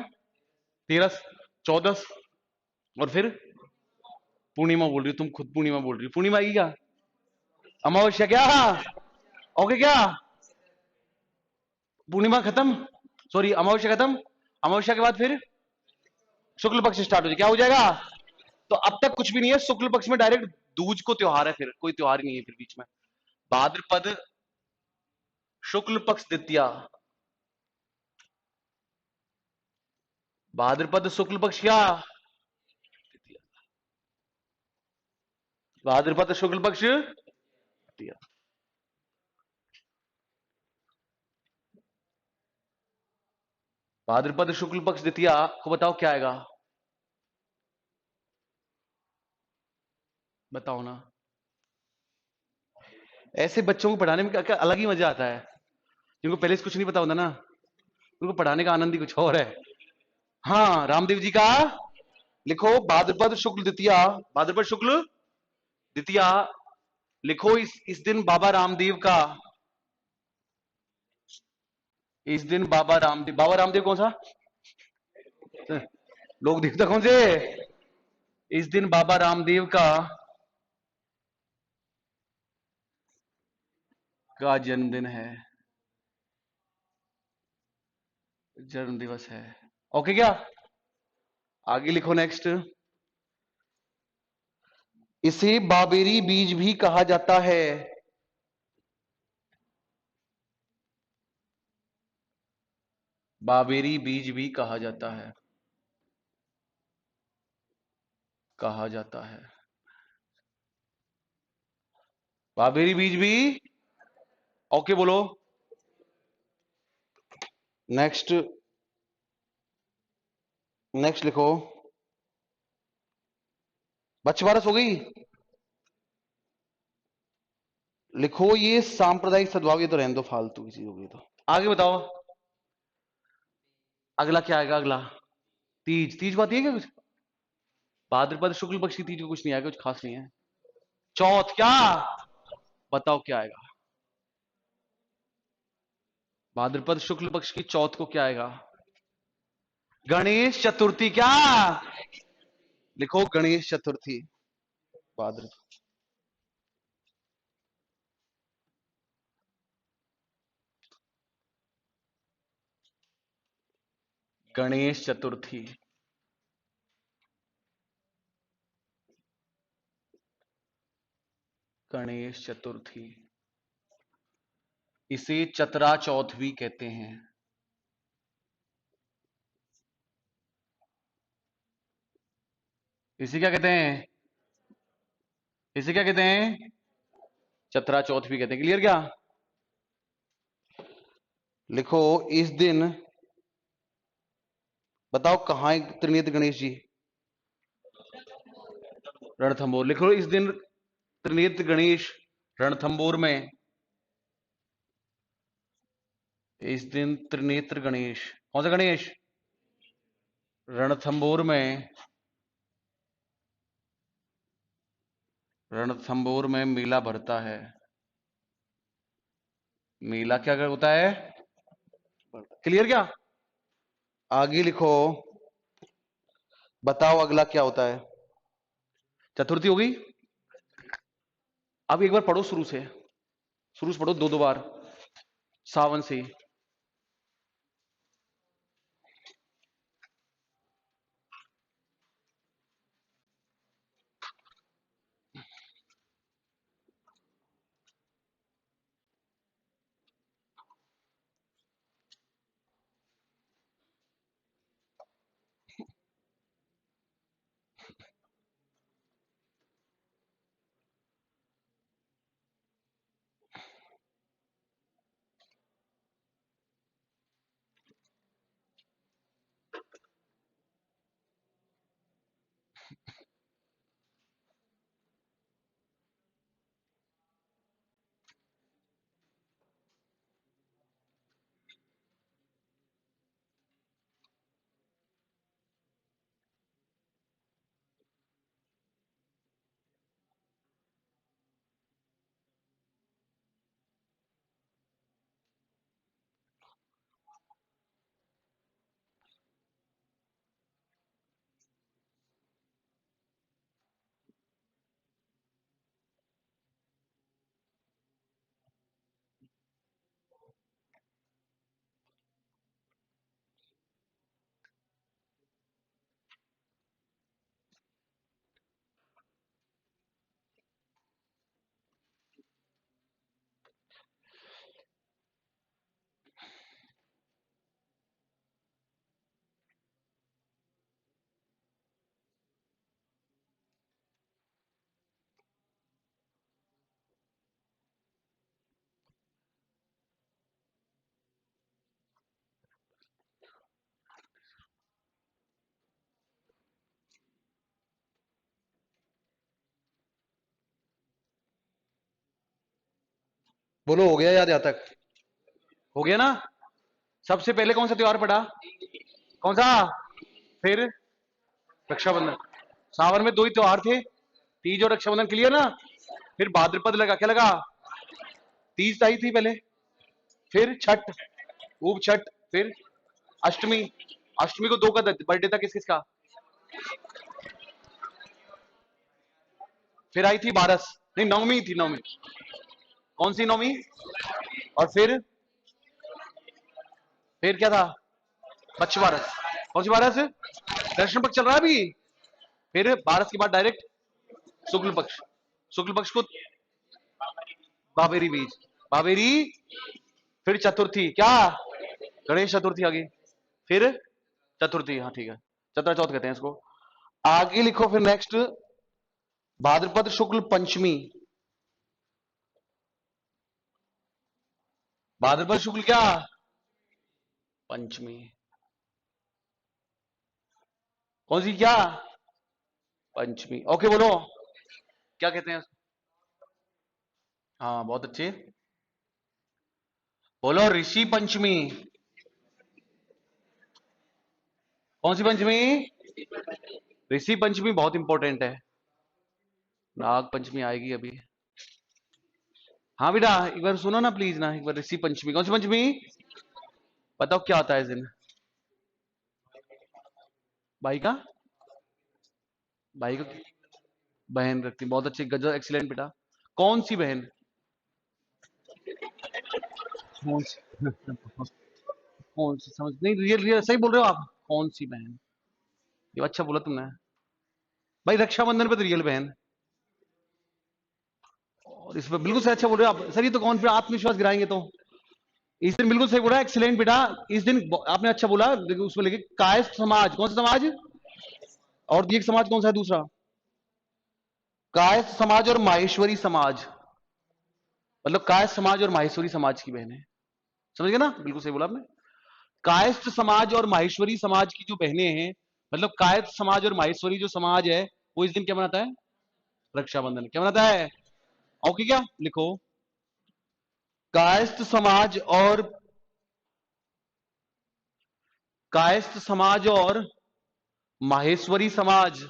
Speaker 1: 13 14 और फिर पूर्णिमा बोल रही हो तुम, खुद पूर्णिमा बोल रही हो, पूर्णिमा आएगी क्या, अमावस्या क्या, ओके क्या, पूर्णिमा खत्म, सॉरी अमावस्या खत्म, अमावस्या के बाद फिर शुक्ल पक्ष स्टार्ट हो जाए, क्या हो जाएगा। तो अब तक कुछ भी नहीं है, शुक्ल पक्ष में डायरेक्ट दूज को त्योहार है, फिर कोई त्योहार नहीं है फिर बीच में। भाद्रपद शुक्ल पक्ष द्वितीया, भाद्रपद शुक्ल पक्ष क्या, भाद्रपद शुक्ल पक्ष द्वितीया। भाद्रपद शुक्ल पक्ष द्वितीया को बताओ क्या आएगा, बताओ ना। ऐसे बच्चों को पढ़ाने में क्या अलग ही मजा आता है, जिनको पहले से कुछ नहीं पता होता ना, उनको पढ़ाने का आनंद ही कुछ और है। हाँ रामदेव जी का, लिखो भाद्रपद शुक्ल द्वितीया, भाद्रपद शुक्ल द्वितीया, लिखो इस दिन बाबा रामदेव का, इस दिन बाबा रामदेव कौन सा, लोग देवता कौन से, इस दिन बाबा रामदेव का जन्मदिन है, जन्म दिवस है। ओके क्या, आगे लिखो नेक्स्ट। इसे बाबेरी बीज भी कहा जाता है, बाबेरी बीज भी कहा जाता है, कहा जाता है, बाबेरी बीज भी, ओके बोलो नेक्स्ट, नेक्स्ट लिखो। बच्चवारस हो गई, लिखो ये सांप्रदायिक सद्भाव, ये तो रहने दो फालतू की चीज होगी। तो आगे बताओ, अगला क्या आएगा, अगला तीज, तीज बात है क्या कुछ, भाद्रपद शुक्ल पक्ष की तीज को कुछ नहीं आएगा, कुछ खास नहीं है। चौथ क्या, बताओ क्या आएगा? भाद्रपद शुक्ल पक्ष की चौथ को क्या आएगा? गणेश चतुर्थी क्या? लिखो गणेश चतुर्थी। भाद्र गणेश चतुर्थी। गणेश चतुर्थी, इसे चतरा चौथ भी कहते हैं। इसे क्या कहते हैं? इसे क्या कहते हैं? चतरा चौथ भी कहते हैं। क्लियर क्या? लिखो इस दिन, बताओ कहां है त्रिनेत्र गणेश जी? रणथंबोर। लिखो इस दिन त्रिनेत्र गणेश रणथंबोर में। इस दिन त्रिनेत्र गणेश, कौन सा गणेश? रणथंबोर में। रणथंबोर में मेला भरता है। मेला क्या होता है? क्लियर क्या? आगे लिखो, बताओ अगला क्या होता है? चतुर्थी हो गई। अब एक बार पढ़ो शुरू से, शुरू से पढ़ो दो दो बार, सावन से। बोलो हो गया याद यहाँ तक? हो गया ना? सबसे पहले कौन सा त्योहार पड़ा? कौन सा? फिर रक्षाबंधन। सावन में दो ही त्योहार थे, तीज और रक्षाबंधन। क्लियर ना? फिर भाद्रपद लगा, क्या लगा? तीज आई थी पहले, फिर छठ, ऊब छठ, फिर अष्टमी। अष्टमी को दो का बर्थडे था किस किस का? फिर आई थी बारस, नहीं नवमी थी, नवमी। कौन सी नवमी? और फिर क्या था? पक्ष बारस। कौन सी बारस? दर्शन पक्ष चल रहा है अभी। फिर बारस के बाद डायरेक्ट शुक्ल पक्ष। शुक्ल पक्ष को बाबेरी बीज, बाबेरी। फिर चतुर्थी क्या? गणेश चतुर्थी आ गई। फिर चतुर्थी, हाँ ठीक है, चतुर्थ चौथ कहते हैं इसको। आगे लिखो फिर नेक्स्ट, भाद्रपद शुक्ल पंचमी। भाद्रपद शुक्ल क्या? पंचमी। कौन सी क्या? पंचमी। ओके बोलो, क्या कहते हैं? हाँ बहुत अच्छे, बोलो ऋषि पंचमी। कौन सी पंचमी? ऋषि पंचमी बहुत इंपॉर्टेंट है, नाग पंचमी आएगी अभी। हाँ बेटा एक बार सुनो ना प्लीज ना, एक बार ऋषि पंचमी, कौन सी पंचमी? बताओ क्या होता है इस दिन? भाई का, भाई को बहन रखती, बहुत अच्छी, गजब, एक्सीलेंट बेटा। कौन सी बहन? कौन सी? कौन सी समझ नहीं, रियल रियल सही बोल रहे हो आप, कौन सी बहन? ये अच्छा बोला तुमने भाई, रक्षाबंधन पे तो रियल बहन। और इस पर बिल्कुल सही, अच्छा बोल रहे हो आप सर, ये तो कौन फिर आत्मविश्वास गिराएंगे तो। इस दिन बिल्कुल सही बोला, एक्सीलेंट बेटा। इस दिन आपने अच्छा बोला, लेकिन उसमें लेके कायस्थ समाज, कौन सा समाज? और ये समाज कौन सा है दूसरा? कायस्थ समाज और माहेश्वरी समाज, मतलब कायस्थ समाज और माहेश्वरी समाज की बहनें, समझ गए ना, बिल्कुल सही बोला आपने। कायस्थ समाज और माहेश्वरी समाज की जो बहनें हैं, मतलब कायस्थ समाज और माहेश्वरी जो समाज है, वो इस दिन क्या मनाता है? रक्षाबंधन। क्या मनाता है? ओके क्या लिखो, कायस्थ समाज और, कायस्थ समाज और माहेश्वरी समाज,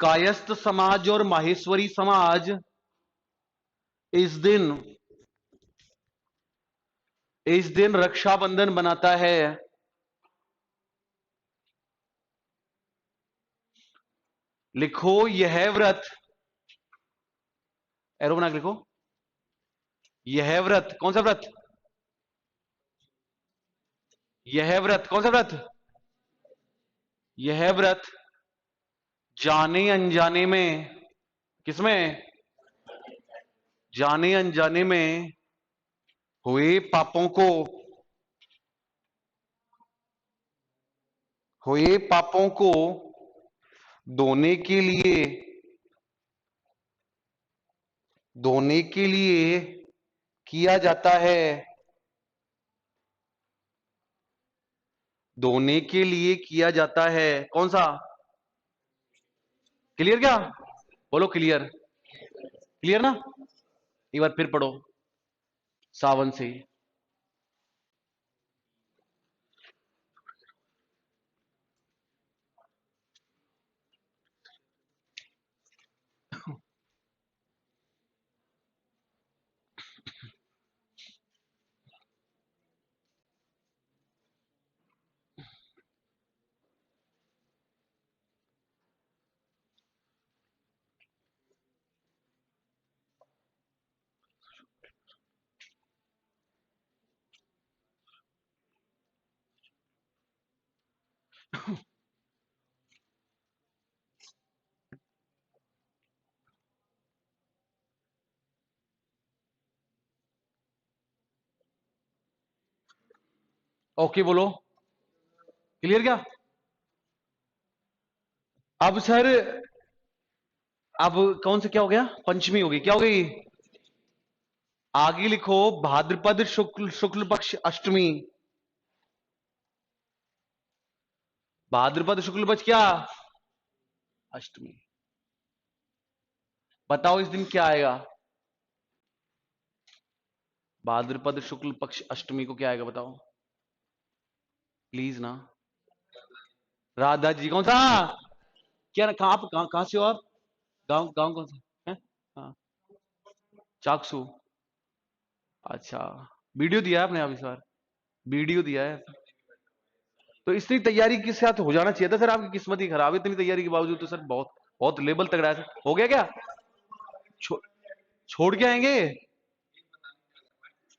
Speaker 1: कायस्थ समाज और माहेश्वरी समाज इस दिन, इस दिन रक्षाबंधन बनाता है। लिखो यह व्रत, एरो बना के लिखो, यह व्रत, कौन सा व्रत? यह व्रत, कौन सा व्रत? यह व्रत जाने अनजाने में, किसमें? जाने अनजाने में हुए पापों को, हुए पापों को धोने के लिए, धोने के लिए किया जाता है, धोने के लिए किया जाता है। कौन सा? क्लियर क्या? बोलो क्लियर, क्लियर ना? एक बार फिर पढ़ो सावन से। ओके बोलो, क्लियर क्या? अब सर, अब कौन से क्या हो गया? पंचमी हो गई, क्या हो गई? आगे लिखो भाद्रपद शुक्ल, शुक्ल पक्ष अष्टमी। भाद्रपद शुक्ल पक्ष क्या? अष्टमी। बताओ इस दिन क्या आएगा? भाद्रपद शुक्ल पक्ष अष्टमी को क्या आएगा बताओ प्लीज ना। राधा जी, कौन सा? क्या, कहां आप, कहां से हो आप? गांव, गांव कौन सा है? हाँ, चाकसू। अच्छा, वीडियो दिया है आपने अब इस बार, वीडियो दिया है। तो इतनी तैयारी के साथ हो जाना चाहिए था सर, आपकी किस्मत ही खराब है, इतनी तैयारी के बावजूद तो सर बहुत, बहुत लेवल तगड़ा है सर। हो गया क्या? छो, छोड़ के आएंगे?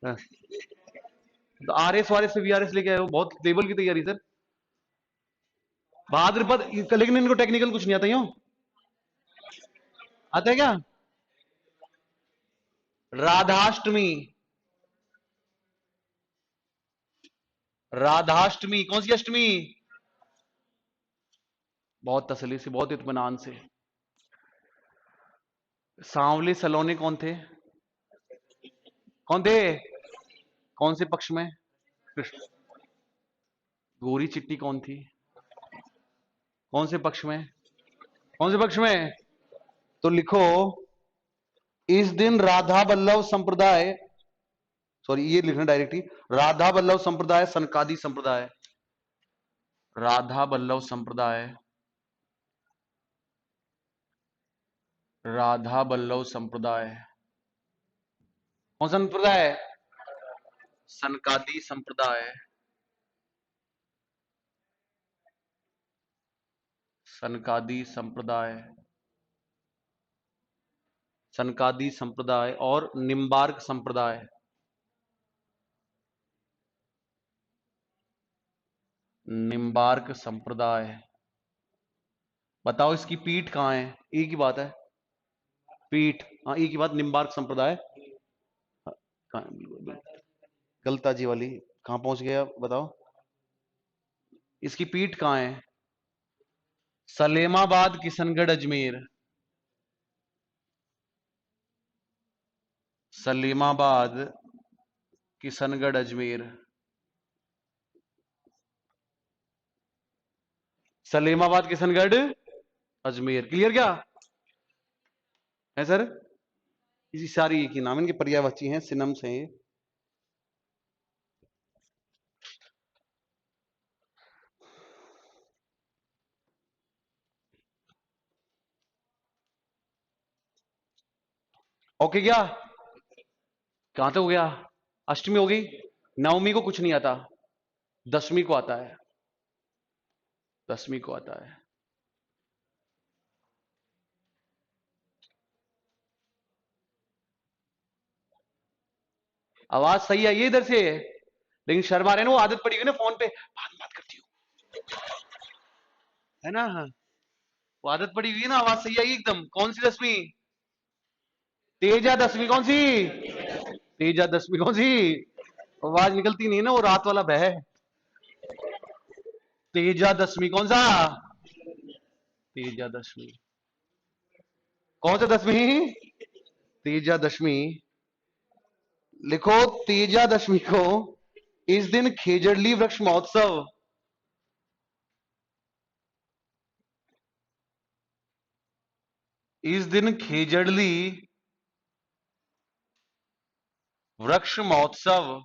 Speaker 1: हाँ, तो आर एस वार एस से वी आर एस लेके आए हो, बहुत लेवल की तैयारी सर। भाद्रपद, लेकिन इनको टेक्निकल कुछ नहीं आता यूं, आता है क्या? राधाष्टमी, राधाष्टमी, कौन सी अष्टमी? बहुत तसल्ली से, बहुत इत्मीनान से। सांवले सलोने कौन थे? कौन थे? कौन से पक्ष में? कृष्ण। गोरी चिट्टी कौन थी? कौन से पक्ष में? कौन से पक्ष में? तो लिखो इस दिन राधा वल्लभ संप्रदाय, सॉरी ये लिखना डायरेक्टली, राधा वल्लभ संप्रदाय सनकादि संप्रदाय, राधा बल्लभ संप्रदाय, राधा बल्लभ संप्रदाय। कौन सा संप्रदाय है? सनकादि संप्रदाय, सनकादि संप्रदाय, सनकादि संप्रदाय और निम्बार्क संप्रदाय। निम्बार्क संप्रदाय। बताओ इसकी पीठ कहां है? एक ही बात है, पीठ। हाँ, एक ही बात, निम्बार्क संप्रदाय। गलताजी वाली कहां पहुंच गया बताओ? इसकी पीठ कहां है? सलेमाबाद, किशनगढ़, अजमेर। सलेमाबाद, किशनगढ़, अजमेर। सलेमाबाद, किशनगढ़, अजमेर। क्लियर क्या है सर? इसी सारी एक ही नाम, इनके पर्यायवाची हैं, सिनम्स हैं ये। ओके क्या? कहां तक हो गया? अष्टमी हो गई। नवमी को कुछ नहीं आता, दसवीं को आता है, दसवीं को आता है। आवाज सही आई है इधर से, लेकिन शर्मा रहे ना, वो आदत पड़ी हुई ना फोन पे बात करती हूँ, है ना? वो आदत पड़ी हुई है ना, आवाज सही आई एकदम। कौन सी दसवीं? तेजा दसवीं कौन सी? तेजा दसवीं कौन सी? आवाज निकलती नहीं है ना, वो रात वाला बह। तेजा दसवीं कौन सा? तेजा दशमी। कौन सा दसवीं? तेजा दशमी। लिखो, तेजा दशमी को इस दिन खेजड़ली वृक्ष महोत्सव, इस दिन खेजड़ली वृक्ष महोत्सव,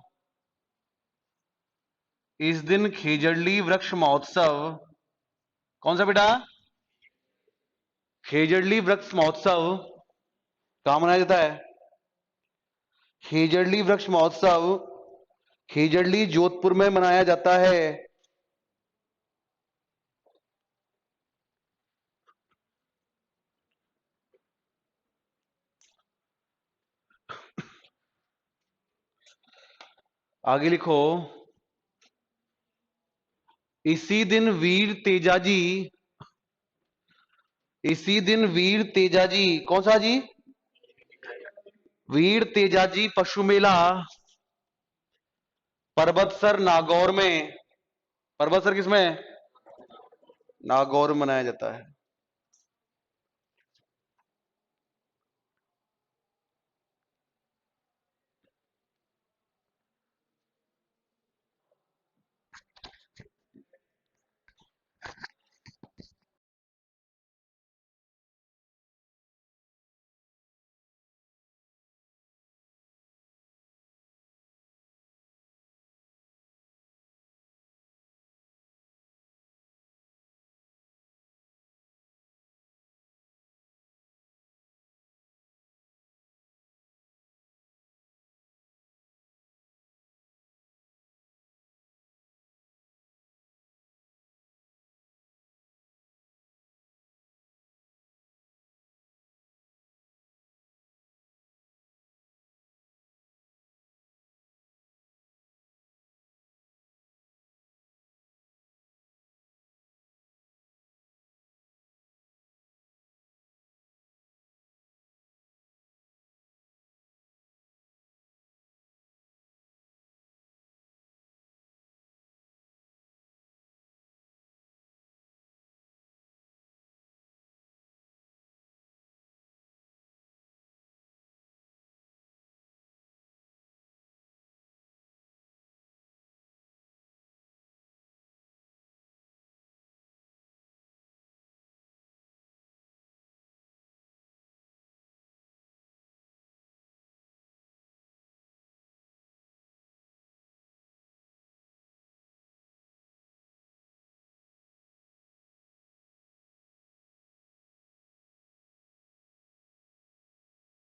Speaker 1: इस दिन खेजड़ली वृक्ष महोत्सव। कौन सा बेटा? खेजड़ली वृक्ष महोत्सव कहां मनाया जाता है? खेजड़ली वृक्ष महोत्सव खेजड़ली, जोधपुर में मनाया जाता है। आगे लिखो, इसी दिन वीर तेजाजी, इसी दिन वीर तेजाजी, कौन सा जी? वीर तेजाजी पशु मेला पर्वतसर नागौर में, पर्वतसर किसमें? नागौर में मनाया जाता है।